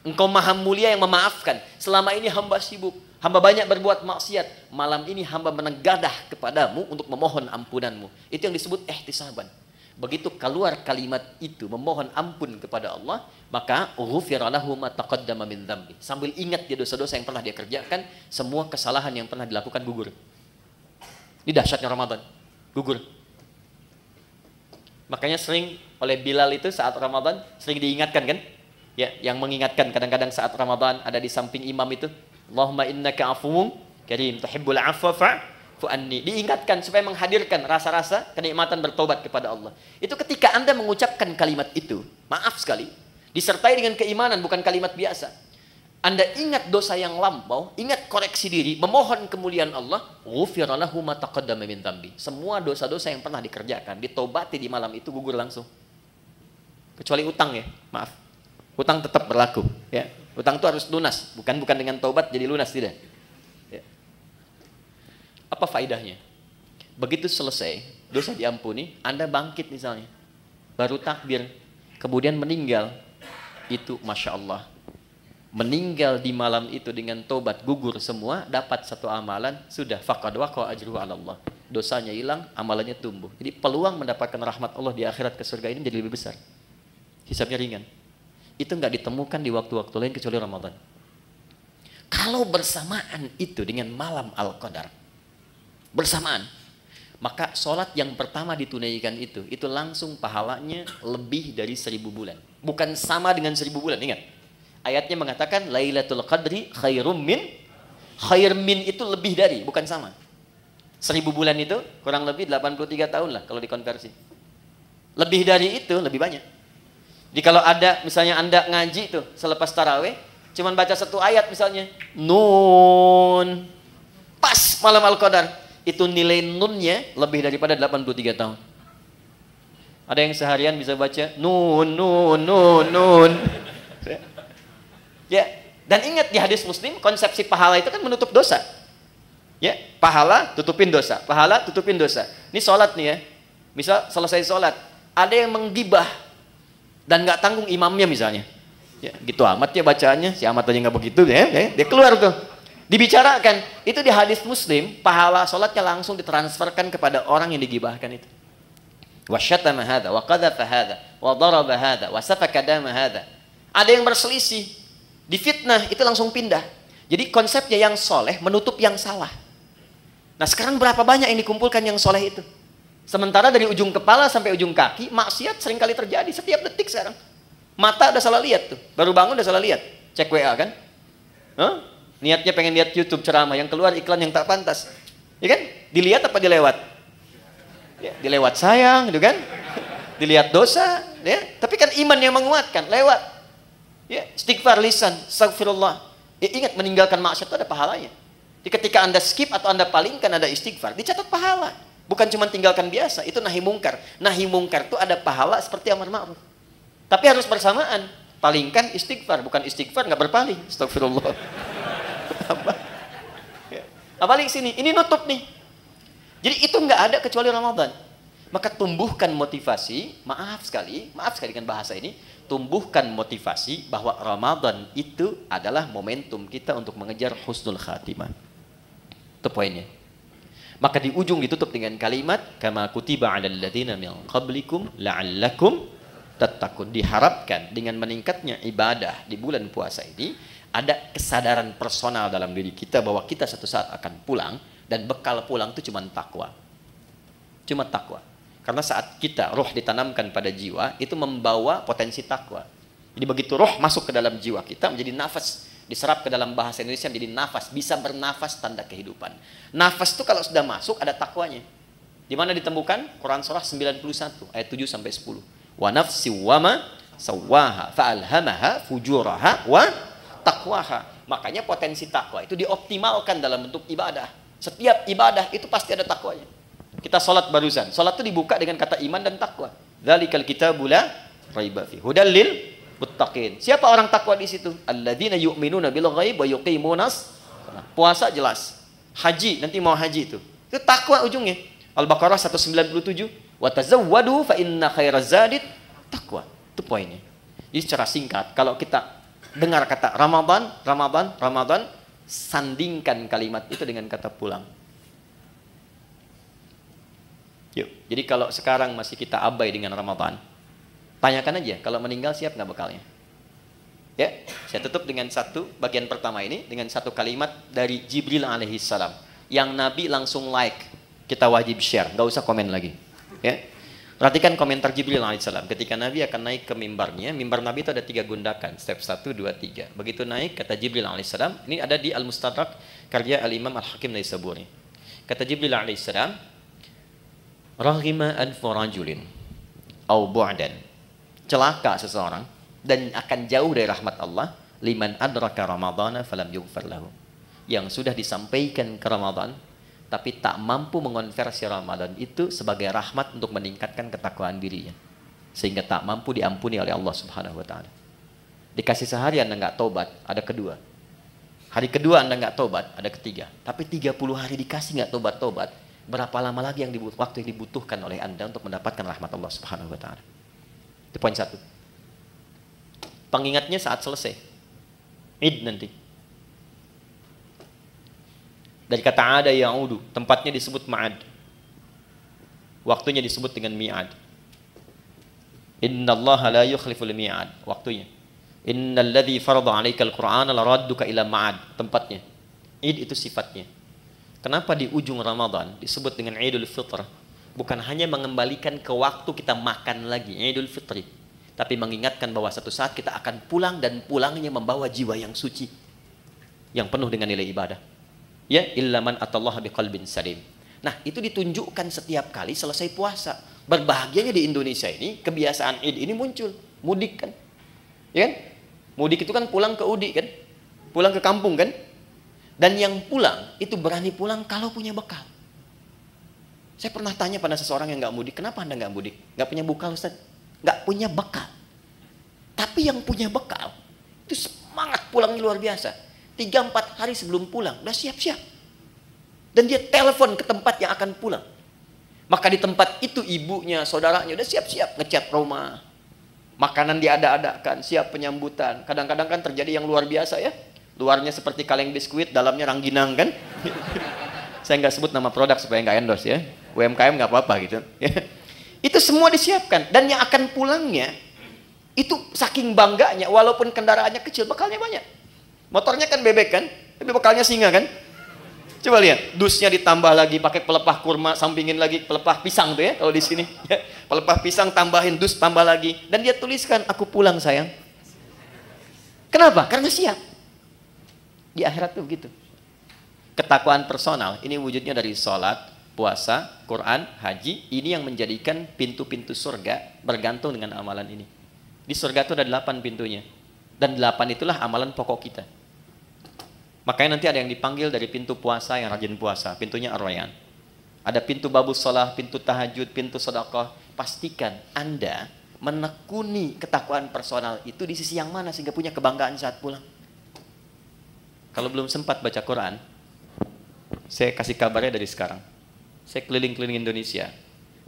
Engkau maha mulia yang memaafkan. Selama ini hamba sibuk, hamba banyak berbuat maksiat. Malam ini hamba menegadah kepadamu untuk memohon ampunanmu. Itu yang disebut ihtisaban. Begitu keluar kalimat itu, memohon ampun kepada Allah, maka ghufira lahu ma taqaddama min dzambi. Sambil ingat dia dosa-dosa yang pernah dia kerjakan, semua kesalahan yang pernah dilakukan gugur. Ini dahsyatnya Ramadan, gugur. Makanya sering oleh Bilal itu saat Ramadan sering diingatkan kan? Ya, yang mengingatkan kadang-kadang saat Ramadan ada di samping imam itu, Allahumma innaka afuwwun karim tuhibbul afwa fa'fu anni. Diingatkan supaya menghadirkan rasa-rasa kenikmatan bertobat kepada Allah. Itu ketika Anda mengucapkan kalimat itu, maaf sekali, disertai dengan keimanan, bukan kalimat biasa. Anda ingat dosa yang lampau, ingat koreksi diri, memohon kemuliaan Allah, ghufira lahu ma taqaddama min dzambi. Semua dosa-dosa yang pernah dikerjakan, ditobati di malam itu gugur langsung. Kecuali utang ya, maaf. Hutang tetap berlaku, ya. Hutang itu harus lunas, bukan dengan taubat jadi lunas, tidak. Ya. Apa faedahnya? Begitu selesai, dosa diampuni, Anda bangkit misalnya, baru takbir, kemudian meninggal, itu masya Allah. Meninggal di malam itu dengan taubat gugur semua, dapat satu amalan, sudah faqad waqa ajruhu 'ala Allah. Dosanya hilang, amalannya tumbuh. Jadi peluang mendapatkan rahmat Allah di akhirat ke surga ini menjadi lebih besar. Hisabnya ringan. Itu nggak ditemukan di waktu-waktu lain kecuali Ramadan. Kalau bersamaan itu dengan malam Al-Qadar, bersamaan, maka sholat yang pertama ditunaikan itu langsung pahalanya lebih dari 1000 bulan. Bukan sama dengan 1000 bulan, ingat. Ayatnya mengatakan Lailatul Qadri khairum min, khair min itu lebih dari, bukan sama. 1000 bulan itu kurang lebih 83 tahun lah kalau dikonversi. Lebih dari itu lebih banyak. Jadi kalau ada misalnya Anda ngaji tuh selepas taraweh, cuman baca satu ayat misalnya, Nun, pas malam Al-Qadar, itu nilai nunnya lebih daripada 83 tahun. Ada yang seharian bisa baca Nun, Nun, Nun, Nun. Ya, dan ingat di hadis Muslim konsepsi pahala itu kan menutup dosa. Ya, pahala tutupin dosa, pahala tutupin dosa. Ini sholat nih ya, misal selesai sholat, ada yang menggibah dan nggak tanggung imamnya misalnya, ya gitu amat ya bacaannya, si amat aja nggak begitu ya, dia keluar tuh, dibicarakan, itu di hadis Muslim, pahala sholatnya langsung ditransferkan kepada orang yang digibahkan itu. Wa syatama hadza, wa qadhafa hadza, wa daraba hadza, wa safaka dama hadza. Ada yang berselisih, difitnah, itu langsung pindah. Jadi konsepnya yang soleh menutup yang salah. Nah sekarang berapa banyak yang dikumpulkan yang soleh itu? Sementara dari ujung kepala sampai ujung kaki, maksiat sering kali terjadi setiap detik sekarang. Mata udah salah lihat tuh, baru bangun udah salah lihat. Cek WA kan? Huh? Niatnya pengen lihat YouTube ceramah, yang keluar iklan yang tak pantas. Ya kan? Dilihat apa dilewat? Ya, dilewat sayang, gitu kan? Dilihat dosa, ya. Tapi kan iman yang menguatkan, lewat. Ya, istighfar lisan, astagfirullah. Ya, ingat meninggalkan maksiat itu ada pahalanya. Jadi ketika Anda skip atau Anda palingkan ada istighfar, dicatat pahala. Bukan cuma tinggalkan biasa, itu nahi mungkar. Nahi mungkar itu ada pahala seperti amar ma'ruf. Tapi harus bersamaan. Palingkan istighfar, bukan istighfar nggak berpaling. Astagfirullah. Apalagi sini, ini nutup nih. Jadi itu nggak ada kecuali Ramadan. Maka tumbuhkan motivasi, maaf sekali dengan bahasa ini, tumbuhkan motivasi bahwa Ramadan itu adalah momentum kita untuk mengejar husnul khatimah. Itu poinnya. Maka di ujung ditutup dengan kalimat kama kutiba 'alal ladzina min qablikum la'allakum tattaqun. Diharapkan dengan meningkatnya ibadah di bulan puasa ini ada kesadaran personal dalam diri kita bahwa kita suatu saat akan pulang, dan bekal pulang itu cuma takwa. Cuma takwa. Karena saat kita roh ditanamkan pada jiwa, itu membawa potensi takwa. Jadi begitu roh masuk ke dalam jiwa kita menjadi nafas, diserap ke dalam bahasa Indonesia menjadi nafas, bisa bernafas tanda kehidupan. Nafas itu kalau sudah masuk ada takwanya. Di mana ditemukan? Quran surah 91 ayat 7 sampai 10. Wa nafsi wa ma sawwaha fa'alhamaha fujuraha wa taqwaha. Makanya potensi takwa itu dioptimalkan dalam bentuk ibadah. Setiap ibadah itu pasti ada takwanya. Kita sholat barusan, sholat itu dibuka dengan kata iman dan takwa. Dzalikal kitabu la raiba fi hudal lil muttaqin. Siapa orang takwa di situ? Alladzina yu'minuna bil ghaib wa yuqimunas shalah. Puasa jelas. Haji, nanti mau haji itu. Itu takwa ujungnya. Al-Baqarah 197, wa tazawwadu fa inna khairaz zadit taqwa. Itu poinnya. Jadi secara singkat, kalau kita dengar kata Ramadan, Ramadan, Ramadan, sandingkan kalimat itu dengan kata pulang. Yuk. Jadi kalau sekarang masih kita abai dengan Ramadan, tanyakan aja, kalau meninggal siap nggak bekalnya? Ya, saya tutup dengan satu bagian pertama ini dengan satu kalimat dari Jibril alaihissalam yang Nabi langsung like, kita wajib share, nggak usah komen lagi. Ya, perhatikan komentar Jibril alaihissalam ketika Nabi akan naik ke mimbarnya. Mimbar Nabi itu ada 3 gundakan, step 1, 2, 3. Begitu naik, kata Jibril alaihissalam, ini ada di Al-Mustadrak karya Al-Imam Al-Hakim Naisaburi. Kata Jibril alaihissalam, raghima anfu rajulin au bu'dan, celaka seseorang dan akan jauh dari rahmat Allah, liman adraka ramadhana falam yughfar lahu, yang sudah disampaikan ke Ramadan tapi tak mampu mengonversi Ramadan itu sebagai rahmat untuk meningkatkan ketakwaan dirinya, sehingga tak mampu diampuni oleh Allah Subhanahu wa taala. Dikasih sehari Anda nggak tobat, ada kedua. Hari kedua Anda nggak tobat, ada ketiga. Tapi 30 hari dikasih nggak tobat-tobat, berapa lama lagi waktu yang dibutuhkan oleh Anda untuk mendapatkan rahmat Allah Subhanahu wa taala? Itu poin 1. Pengingatnya saat selesai Id nanti. Dari kata ada ya'udu, tempatnya disebut ma'ad, waktunya disebut dengan mi'ad. Innallaha la yukhliful mi'ad, waktunya. Innalladzi farada 'alaikal qur'ana laradduka ila ma'ad, tempatnya. Id itu sifatnya. Kenapa di ujung Ramadan disebut dengan Idul Fitr? Bukan hanya mengembalikan ke waktu kita makan lagi, Idul Fitri, tapi mengingatkan bahwa satu saat kita akan pulang, dan pulangnya membawa jiwa yang suci, yang penuh dengan nilai ibadah. Ya, illa man atallaha biqalbin salim. Nah, itu ditunjukkan setiap kali selesai puasa. Berbahagianya di Indonesia ini, kebiasaan Id ini muncul. Mudik kan? Ya kan? Mudik itu kan pulang ke Udi kan? Pulang ke kampung kan? Dan yang pulang, itu berani pulang kalau punya bekal. Saya pernah tanya pada seseorang yang nggak mudik, kenapa Anda nggak mudik? Nggak punya bekal, Ustaz? Nggak punya bekal. Tapi yang punya bekal, itu semangat pulangnya luar biasa. 3-4 hari sebelum pulang, udah siap-siap. Dan dia telepon ke tempat yang akan pulang. Maka di tempat itu ibunya, saudaranya udah siap-siap ngecat rumah. Makanan diada-adakan, siap penyambutan. Kadang-kadang kan terjadi yang luar biasa ya. Luarnya seperti kaleng biskuit, dalamnya rangginang kan. Saya nggak sebut nama produk supaya nggak endorse ya. UMKM nggak apa-apa gitu. Itu semua disiapkan. Dan yang akan pulangnya, itu saking bangganya, walaupun kendaraannya kecil, bekalnya banyak. Motornya kan bebek kan, tapi bekalnya singa kan. Coba lihat, dusnya ditambah lagi pakai pelepah kurma, sampingin lagi pelepah pisang tuh ya kalau di sini. Pelepah pisang tambahin dus, tambah lagi, dan dia tuliskan, aku pulang sayang. Kenapa? Karena siap. Di akhirat tuh begitu. Ketakwaan personal ini wujudnya dari sholat, puasa, Quran, haji. Ini yang menjadikan pintu-pintu surga bergantung dengan amalan ini. Di surga itu ada 8 pintunya, dan 8 itulah amalan pokok kita. Makanya nanti ada yang dipanggil dari pintu puasa yang rajin puasa, pintunya Ar-Rayyan. Ada pintu babus sholah, pintu tahajud, pintu sedekah. Pastikan Anda menekuni ketakwaan personal itu di sisi yang mana sehingga punya kebanggaan saat pulang. Kalau belum sempat baca Quran, saya kasih kabarnya dari sekarang. Saya keliling-keliling Indonesia.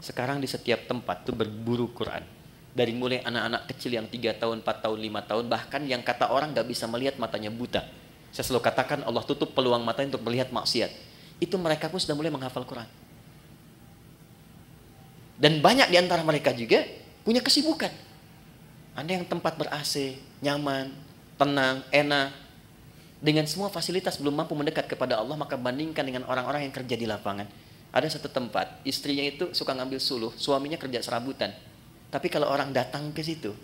Sekarang di setiap tempat tuh berburu Quran. Dari mulai anak-anak kecil yang 3 tahun, 4 tahun, 5 tahun, bahkan yang kata orang gak bisa melihat, matanya buta. Saya selalu katakan Allah tutup peluang matanya untuk melihat maksiat. Itu mereka pun sudah mulai menghafal Quran. Dan banyak di antara mereka juga punya kesibukan. Anda yang tempat ber-AC, nyaman, tenang, enak, dengan semua fasilitas belum mampu mendekat kepada Allah, maka bandingkan dengan orang-orang yang kerja di lapangan. Ada satu tempat, istrinya itu suka ngambil suluh, suaminya kerja serabutan. Tapi kalau orang datang ke situ,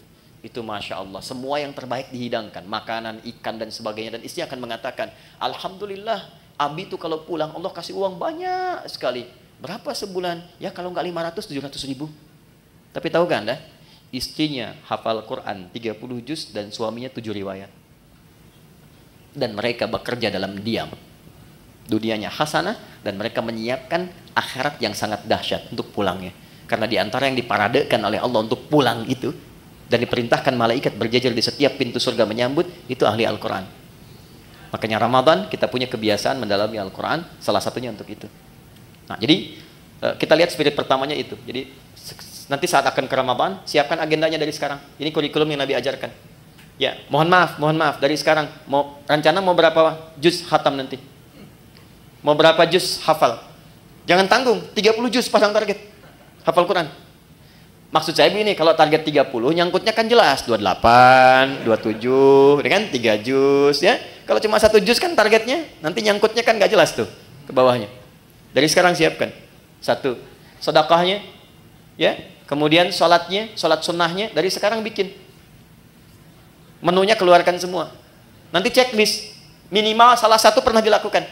itu Masya Allah, semua yang terbaik dihidangkan, makanan, ikan dan sebagainya, dan istri akan mengatakan, Alhamdulillah, Abi tuh kalau pulang Allah kasih uang banyak sekali. Berapa sebulan? Ya kalau nggak 500, 700 ribu. Tapi tahu kan Anda, istrinya hafal Quran 30 juz dan suaminya 7 riwayat. Dan mereka bekerja dalam diam. Dunianya hasanah dan mereka menyiapkan akhirat yang sangat dahsyat untuk pulangnya. Karena di antara yang diparadekan oleh Allah untuk pulang itu, dan diperintahkan malaikat berjajar di setiap pintu surga menyambut, itu ahli Al-Quran. Makanya Ramadan kita punya kebiasaan mendalami Al-Quran, salah satunya untuk itu. Nah, jadi kita lihat spirit pertamanya itu. Jadi nanti saat akan ke Ramadan, siapkan agendanya dari sekarang. Ini kurikulum yang Nabi ajarkan. Ya, mohon maaf dari sekarang. Rencana mau berapa juz khatam nanti? Mau berapa juz hafal? Jangan tanggung, 30 juz pasang target. Hafal Quran. Maksud saya begini, kalau target 30, nyangkutnya kan jelas. 28, 27, kan 3 juz ya. Kalau cuma 1 juz kan targetnya, nanti nyangkutnya kan nggak jelas tuh ke bawahnya. Dari sekarang siapkan. 1, sedekahnya, ya. Kemudian sholatnya, sholat sunnahnya, dari sekarang bikin. Menunya keluarkan semua. Nanti checklist, minimal salah satu pernah dilakukan.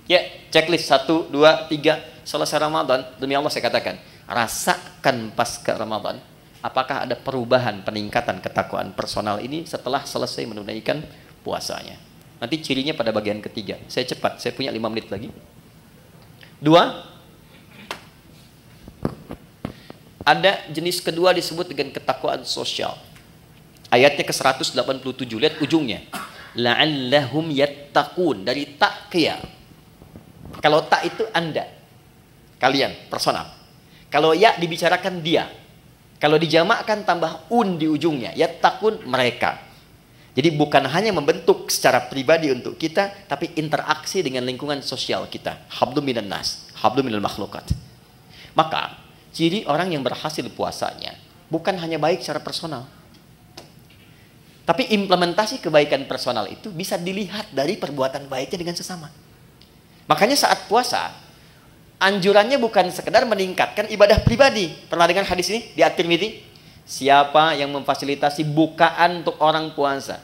Ya, checklist 1, 2, 3, selesai Ramadan, demi Allah saya katakan, rasakan pasca Ramadan, apakah ada perubahan, peningkatan ketakwaan personal ini setelah selesai menunaikan puasanya. Nanti cirinya pada bagian ketiga. Saya cepat, saya punya 5 menit lagi. 2, ada jenis kedua disebut dengan ketakwaan sosial. Ayatnya ke 187, lihat ujungnya. La'allahum yattaqun, dari taqiyah. Kalau tak itu Anda, kalian, personal. Kalau ya dibicarakan dia. Kalau dijamakkan tambah di ujungnya, yattaqun, mereka. Jadi bukan hanya membentuk secara pribadi untuk kita, tapi interaksi dengan lingkungan sosial kita. Hablum minan nas, hablum minal makhlukat. Maka ciri orang yang berhasil puasanya bukan hanya baik secara personal, tapi implementasi kebaikan personal itu bisa dilihat dari perbuatan baiknya dengan sesama. Makanya saat puasa, anjurannya bukan sekedar meningkatkan ibadah pribadi. Pernah dengar hadis ini di At-Tirmidzi? Siapa yang memfasilitasi bukaan untuk orang puasa,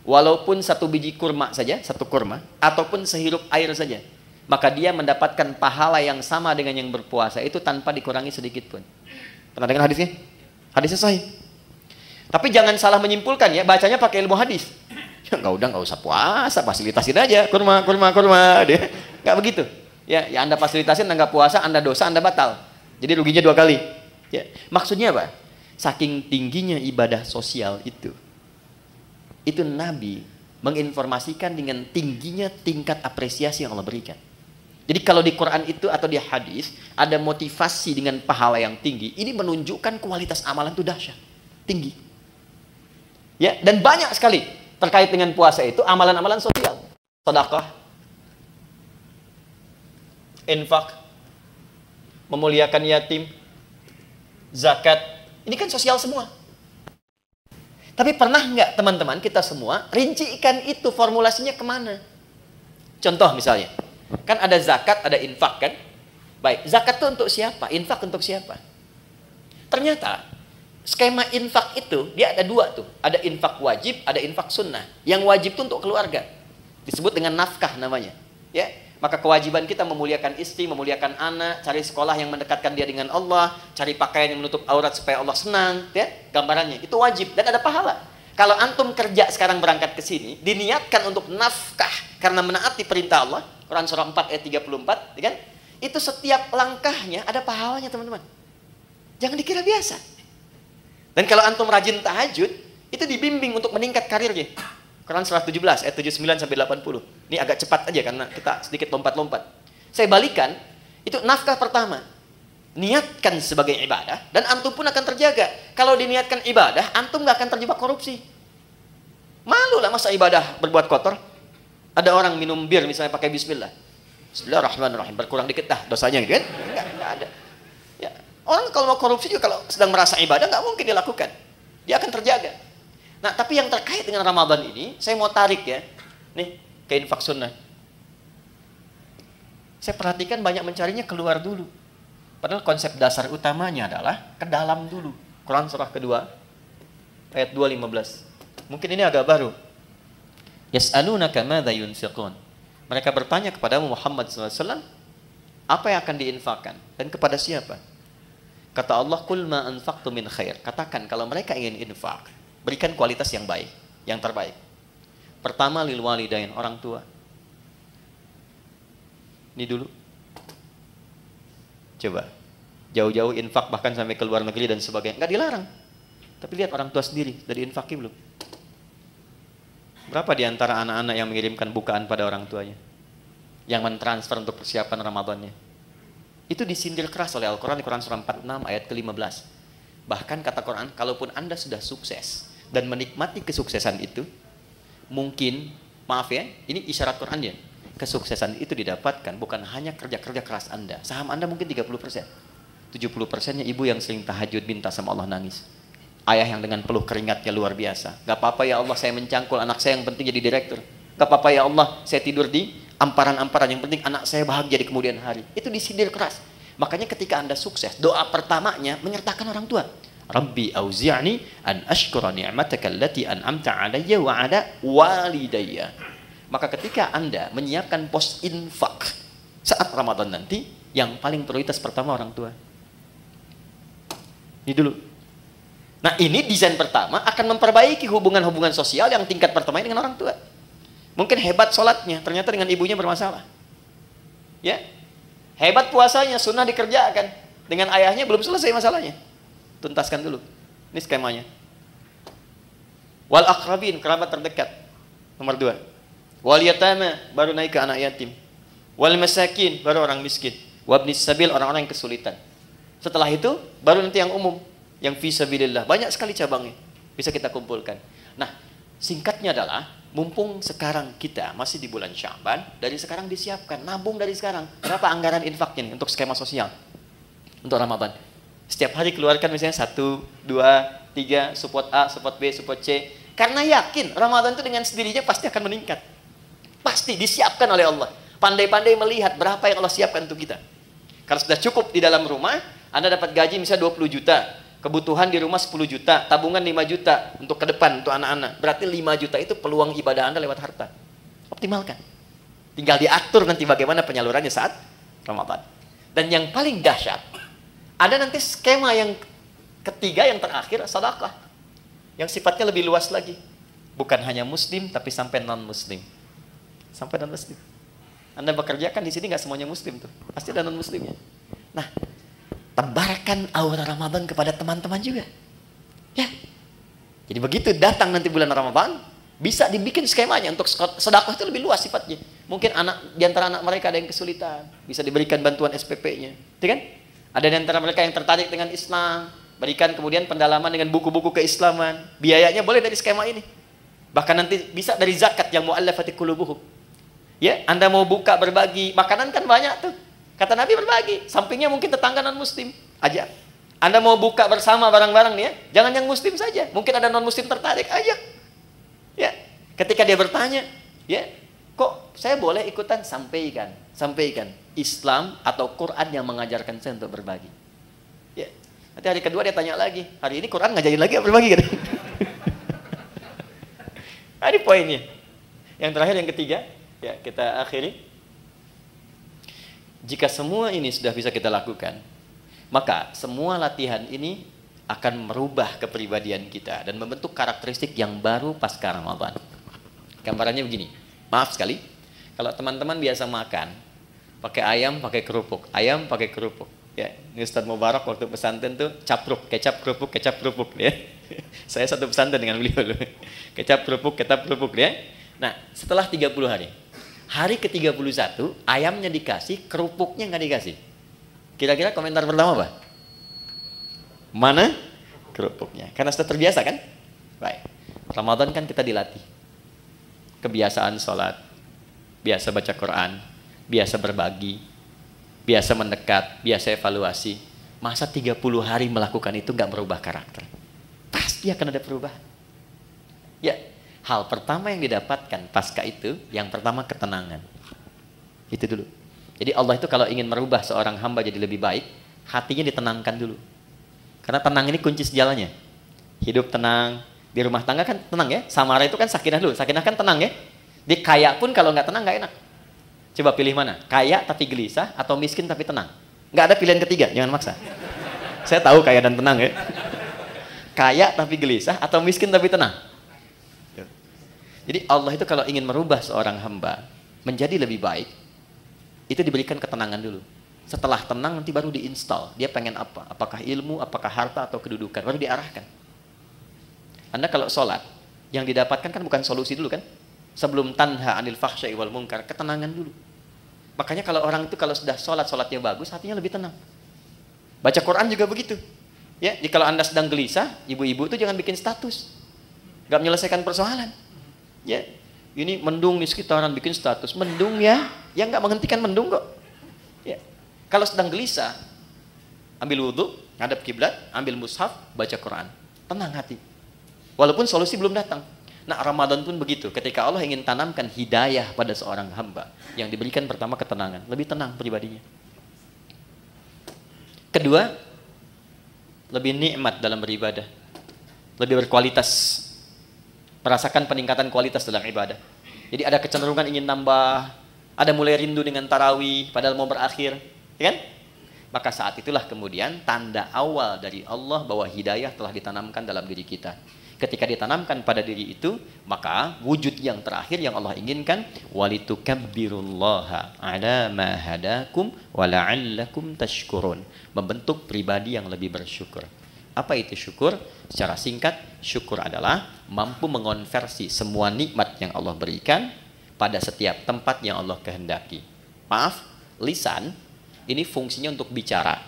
walaupun 1 biji kurma saja, 1 kurma, ataupun sehirup air saja, maka dia mendapatkan pahala yang sama dengan yang berpuasa itu tanpa dikurangi sedikit pun. Pernah dengar hadisnya? Hadisnya sahih. Tapi jangan salah menyimpulkan ya, bacanya pakai ilmu hadis. Ya nggak usah puasa, fasilitasin aja kurma. Dia nggak begitu. Ya Anda fasilitasin, Anda nggak puasa, Anda dosa, Anda batal. Jadi ruginya 2 kali. Ya, maksudnya apa? Saking tingginya ibadah sosial itu Nabi menginformasikan dengan tingginya tingkat apresiasi yang Allah berikan. Jadi kalau di Quran itu atau di hadis ada motivasi dengan pahala yang tinggi, ini menunjukkan kualitas amalan itu dahsyat, tinggi. Ya, dan banyak sekali terkait dengan puasa itu amalan-amalan sosial. Sedekah, infak, memuliakan yatim, zakat, ini kan sosial semua. Tapi pernah nggak teman-teman kita semua rincikan itu formulasinya kemana? Contoh misalnya, kan ada zakat, ada infak kan? Baik, zakat itu untuk siapa? Infak untuk siapa? Ternyata skema infak itu dia ada 2 tuh, ada infak wajib, ada infak sunnah. Yang wajib itu untuk keluarga, disebut dengan nafkah namanya. Ya, maka kewajiban kita memuliakan istri, memuliakan anak, cari sekolah yang mendekatkan dia dengan Allah, cari pakaian yang menutup aurat supaya Allah senang, ya, gambarannya itu wajib dan ada pahala. Kalau antum kerja sekarang berangkat ke sini, diniatkan untuk nafkah karena menaati perintah Allah, Quran surah 4 ayat 34, ya kan? Itu setiap langkahnya ada pahalanya, teman-teman. Jangan dikira biasa. Dan kalau antum rajin tahajud, itu dibimbing untuk meningkat karirnya. Quran surah 17 ayat 79 sampai 80. Ini agak cepat aja karena kita sedikit lompat-lompat. Saya balikan, itu nafkah pertama. Niatkan sebagai ibadah dan antum pun akan terjaga. Kalau diniatkan ibadah, antum nggak akan terjebak korupsi. Malu lah masa ibadah berbuat kotor. Ada orang minum bir misalnya pakai bismillah. Bismillahirrahmanirrahim, berkurang dikit dah dosanya gitu kan? Enggak ada. Ya, orang kalau mau korupsi juga kalau sedang merasa ibadah nggak mungkin dilakukan. Dia akan terjaga. Nah, tapi yang terkait dengan Ramadan ini, saya mau tarik ya. Nih, ke infak sunnah. Saya perhatikan banyak mencarinya keluar dulu. Padahal konsep dasar utamanya adalah ke dalam dulu. Quran surah kedua, Ayat 2:15. Mungkin ini agak baru. Yas'alunaka madza yunfiqun. Mereka bertanya kepada Muhammad SAW, apa yang akan diinfakkan dan kepada siapa? Kata Allah, "Qul ma anfaqtum min khair." Katakan kalau mereka ingin infak, berikan kualitas yang baik, yang terbaik. Pertama, lil walidain, orang tua. Ini dulu. Coba. Jauh-jauh infak bahkan sampai ke luar negeri dan sebagainya. Enggak dilarang. Tapi lihat orang tua sendiri, dari infaki belum? Berapa di antara anak-anak yang mengirimkan bukaan pada orang tuanya? Yang mentransfer untuk persiapan Ramadannya? Itu disindir keras oleh Al-Quran di Quran surah 46 ayat ke-15. Bahkan kata Quran, kalaupun Anda sudah sukses dan menikmati kesuksesan itu, mungkin, maaf ya, ini isyarat Quran ya, kesuksesan itu didapatkan bukan hanya kerja-kerja keras Anda. Saham Anda mungkin 30%. 70%-nya ibu yang sering tahajud minta sama Allah nangis. Ayah yang dengan peluh keringatnya luar biasa. Gak apa-apa ya Allah saya mencangkul anak saya yang penting jadi direktur. Gak apa-apa ya Allah saya tidur di amparan-amparan yang penting anak saya bahagia di kemudian hari. Itu disindir keras. Makanya ketika Anda sukses, doa pertamanya menyertakan orang tua. Rabbi auzi'ni an ashkura ni'mataka allati an'amta 'alayya wa 'ala walidayya. Maka ketika Anda menyiapkan pos infak saat Ramadan nanti, yang paling prioritas pertama orang tua. Ini dulu. Nah, ini desain pertama akan memperbaiki hubungan-hubungan sosial yang tingkat pertama dengan orang tua. Mungkin hebat sholatnya, ternyata dengan ibunya bermasalah. Ya, hebat puasanya, sunnah dikerjakan, dengan ayahnya belum selesai masalahnya. Tuntaskan dulu. Ini skemanya. Wal aqrabin, kerabat terdekat. Nomor 2. Wal yatama, baru naik ke anak yatim. Wal masakin, baru orang miskin. Wabnis sabil, orang-orang yang kesulitan. Setelah itu, baru nanti yang umum. Yang fisabilillah, banyak sekali cabangnya bisa kita kumpulkan. Nah, singkatnya adalah mumpung sekarang kita masih di bulan Sya'ban, dari sekarang disiapkan, nabung dari sekarang. Berapa anggaran infaknya nih untuk skema sosial untuk Ramadan? Setiap hari keluarkan misalnya 1, 2, 3 support A, support B, support C. Karena yakin Ramadan itu dengan sendirinya pasti akan meningkat. Pasti disiapkan oleh Allah. Pandai-pandai melihat berapa yang Allah siapkan untuk kita. Kalau sudah cukup di dalam rumah, Anda dapat gaji misalnya 20 juta. Kebutuhan di rumah 10 juta, tabungan 5 juta untuk ke depan, untuk anak-anak. Berarti 5 juta itu peluang ibadah Anda lewat harta. Optimalkan. Tinggal diatur nanti bagaimana penyalurannya saat Ramadan. Dan yang paling dahsyat, ada nanti skema yang ketiga, yang terakhir, sedekah. Yang sifatnya lebih luas lagi. Bukan hanya muslim, tapi sampai non-muslim. Sampai non-muslim. Anda bekerja kan di sini nggak semuanya muslim tuh. Pasti ada non-muslimnya. Nah, tebarkan aura Ramadan kepada teman-teman juga. Ya. Jadi begitu datang nanti bulan Ramadan, bisa dibikin skemanya untuk sedekah itu lebih luas sifatnya. Mungkin di antara anak mereka ada yang kesulitan, bisa diberikan bantuan SPP-nya. Itu kan? Ada di antara mereka yang tertarik dengan Islam, berikan kemudian pendalaman dengan buku-buku keislaman. Biayanya boleh dari skema ini. Bahkan nanti bisa dari zakat yang mu'allafati qulubuhum. Ya, Anda mau buka berbagi, makanan kan banyak tuh. Kata Nabi berbagi, sampingnya mungkin tetangga non-muslim, ajak. Anda mau buka bersama barang-barang nih ya, jangan yang muslim saja. Mungkin ada non-muslim tertarik, ajak. Ya, ketika dia bertanya, ya, kok saya boleh ikutan? Sampaikan. Islam atau Quran yang mengajarkan saya untuk berbagi. Ya, nanti hari kedua dia tanya lagi, hari ini Quran ngajarin lagi berbagi kan? Nah, ini poinnya. Yang terakhir, yang ketiga, ya kita akhiri. Jika semua ini sudah bisa kita lakukan, maka semua latihan ini akan merubah kepribadian kita dan membentuk karakteristik yang baru pasca Ramadan. Gambarannya begini, maaf sekali, kalau teman-teman biasa makan, pakai ayam, pakai kerupuk, Ya, ini Ustadz Mubarak waktu pesantren tuh capruk, kecap kerupuk, ya. Saya satu pesantren dengan beliau loh. Kecap kerupuk ya. Nah, setelah 30 hari. Hari ke-31, ayamnya dikasih, kerupuknya nggak dikasih. Kira-kira komentar pertama apa? Mana kerupuknya? Karena sudah terbiasa kan? Baik. Ramadan kan kita dilatih. Kebiasaan sholat, biasa baca Quran, biasa berbagi, biasa mendekat, biasa evaluasi. Masa 30 hari melakukan itu nggak merubah karakter? Pasti akan ada perubahan. Ya. Hal pertama yang didapatkan pasca itu, yang pertama ketenangan. Itu dulu. Jadi Allah itu kalau ingin merubah seorang hamba jadi lebih baik, hatinya ditenangkan dulu. Karena tenang ini kunci sejalannya. Hidup tenang, Di rumah tangga kan tenang ya. Samara itu kan sakinah dulu. Sakinah kan tenang ya. Di kaya pun kalau nggak tenang nggak enak. Coba pilih mana? Kaya tapi gelisah atau miskin tapi tenang? Nggak ada pilihan ketiga, jangan maksa. Saya tahu kaya dan tenang ya. Kaya tapi gelisah atau miskin tapi tenang? Jadi Allah itu kalau ingin merubah seorang hamba menjadi lebih baik, itu diberikan ketenangan dulu. Setelah tenang nanti baru diinstal. Dia pengen apa? Apakah ilmu, apakah harta atau kedudukan? Baru diarahkan. Anda kalau sholat, yang didapatkan kan bukan solusi dulu kan? Sebelum tanha anil fahsya'i wal munkar, ketenangan dulu. Makanya kalau orang itu kalau sudah sholat, sholatnya bagus, hatinya lebih tenang. Baca Quran juga begitu. Ya, jadi kalau Anda sedang gelisah, ibu-ibu itu jangan bikin status. Gak menyelesaikan persoalan. Ya, ini mendung di sekitaran bikin status. Mendung ya, yang nggak menghentikan mendung kok. Ya. Kalau sedang gelisah, ambil wudhu, ngadap kiblat, ambil mushaf, baca Quran. Tenang hati. Walaupun solusi belum datang. Nah, Ramadan pun begitu. Ketika Allah ingin tanamkan hidayah pada seorang hamba, yang diberikan pertama ketenangan, lebih tenang pribadinya. Kedua, lebih nikmat dalam beribadah, lebih berkualitas, merasakan peningkatan kualitas dalam ibadah. Jadi ada kecenderungan ingin nambah, ada mulai rindu dengan tarawih, padahal mau berakhir, ya kan? Maka saat itulah kemudian tanda awal dari Allah bahwa hidayah telah ditanamkan dalam diri kita. Ketika ditanamkan pada diri itu, maka wujud yang terakhir yang Allah inginkan, walitukabbirullaha ala ma hadakum wa la'allakum tashkurun. Membentuk pribadi yang lebih bersyukur. Apa itu syukur? Secara singkat, syukur adalah mampu mengonversi semua nikmat yang Allah berikan pada setiap tempat yang Allah kehendaki. Maaf, lisan ini fungsinya untuk bicara.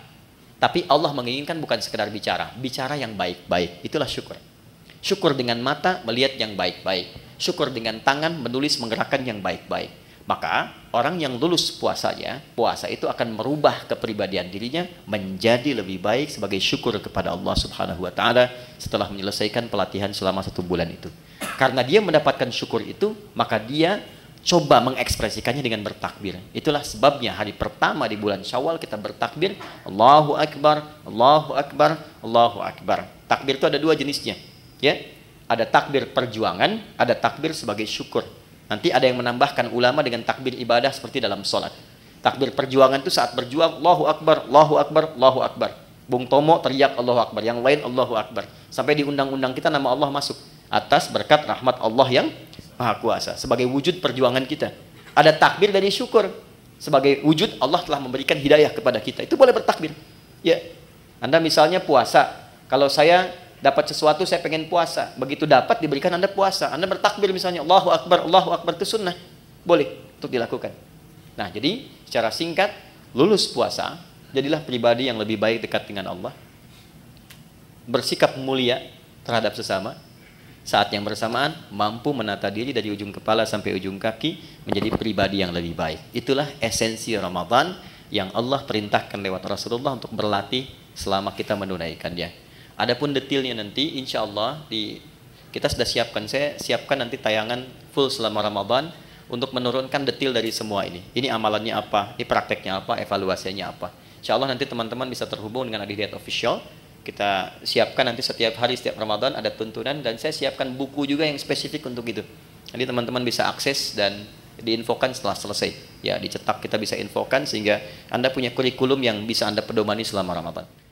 Tapi Allah menginginkan bukan sekedar bicara, bicara yang baik-baik. Itulah syukur. Syukur dengan mata melihat yang baik-baik. Syukur dengan tangan menulis menggerakkan yang baik-baik. Maka orang yang lulus puasanya, puasa itu akan merubah kepribadian dirinya menjadi lebih baik sebagai syukur kepada Allah Subhanahu wa taala setelah menyelesaikan pelatihan selama 1 bulan itu. Karena dia mendapatkan syukur itu, maka dia coba mengekspresikannya dengan bertakbir. Itulah sebabnya hari pertama di bulan Syawal kita bertakbir, Allahu Akbar, Allahu Akbar, Allahu Akbar. Takbir itu ada 2 jenisnya. Ya, ada takbir perjuangan, ada takbir sebagai syukur. Nanti ada yang menambahkan ulama dengan takbir ibadah seperti dalam sholat. Takbir perjuangan itu saat berjuang, Allahu Akbar, Allahu Akbar, Allahu Akbar. Bung Tomo teriak Allahu Akbar, yang lain Allahu Akbar. Sampai di undang-undang kita nama Allah masuk. Atas berkat rahmat Allah yang Maha Kuasa. Sebagai wujud perjuangan kita. Ada takbir dari syukur. Sebagai wujud Allah telah memberikan hidayah kepada kita. Itu boleh bertakbir. Ya, Anda misalnya puasa. Kalau saya dapat sesuatu, saya pengen puasa. Begitu dapat, diberikan Anda puasa. Anda bertakbir misalnya, Allahu Akbar, itu sunnah. Boleh untuk dilakukan. Nah, jadi secara singkat, lulus puasa, jadilah pribadi yang lebih baik dekat dengan Allah. Bersikap mulia terhadap sesama. Saat yang bersamaan, mampu menata diri dari ujung kepala sampai ujung kaki, menjadi pribadi yang lebih baik. Itulah esensi Ramadan yang Allah perintahkan lewat Rasulullah untuk berlatih selama kita menunaikannya. Adapun detailnya nanti, insya Allah kita sudah siapkan. Saya siapkan nanti tayangan full selama Ramadan untuk menurunkan detail dari semua ini. Ini amalannya apa, ini prakteknya apa, evaluasinya apa. Insya Allah nanti teman-teman bisa terhubung dengan Adihidayat Official. Kita siapkan nanti setiap hari, setiap Ramadan ada tuntunan, dan saya siapkan buku juga yang spesifik untuk itu. Jadi teman-teman bisa akses dan diinfokan setelah selesai. Ya, dicetak kita bisa infokan sehingga Anda punya kurikulum yang bisa Anda pedomani selama Ramadan.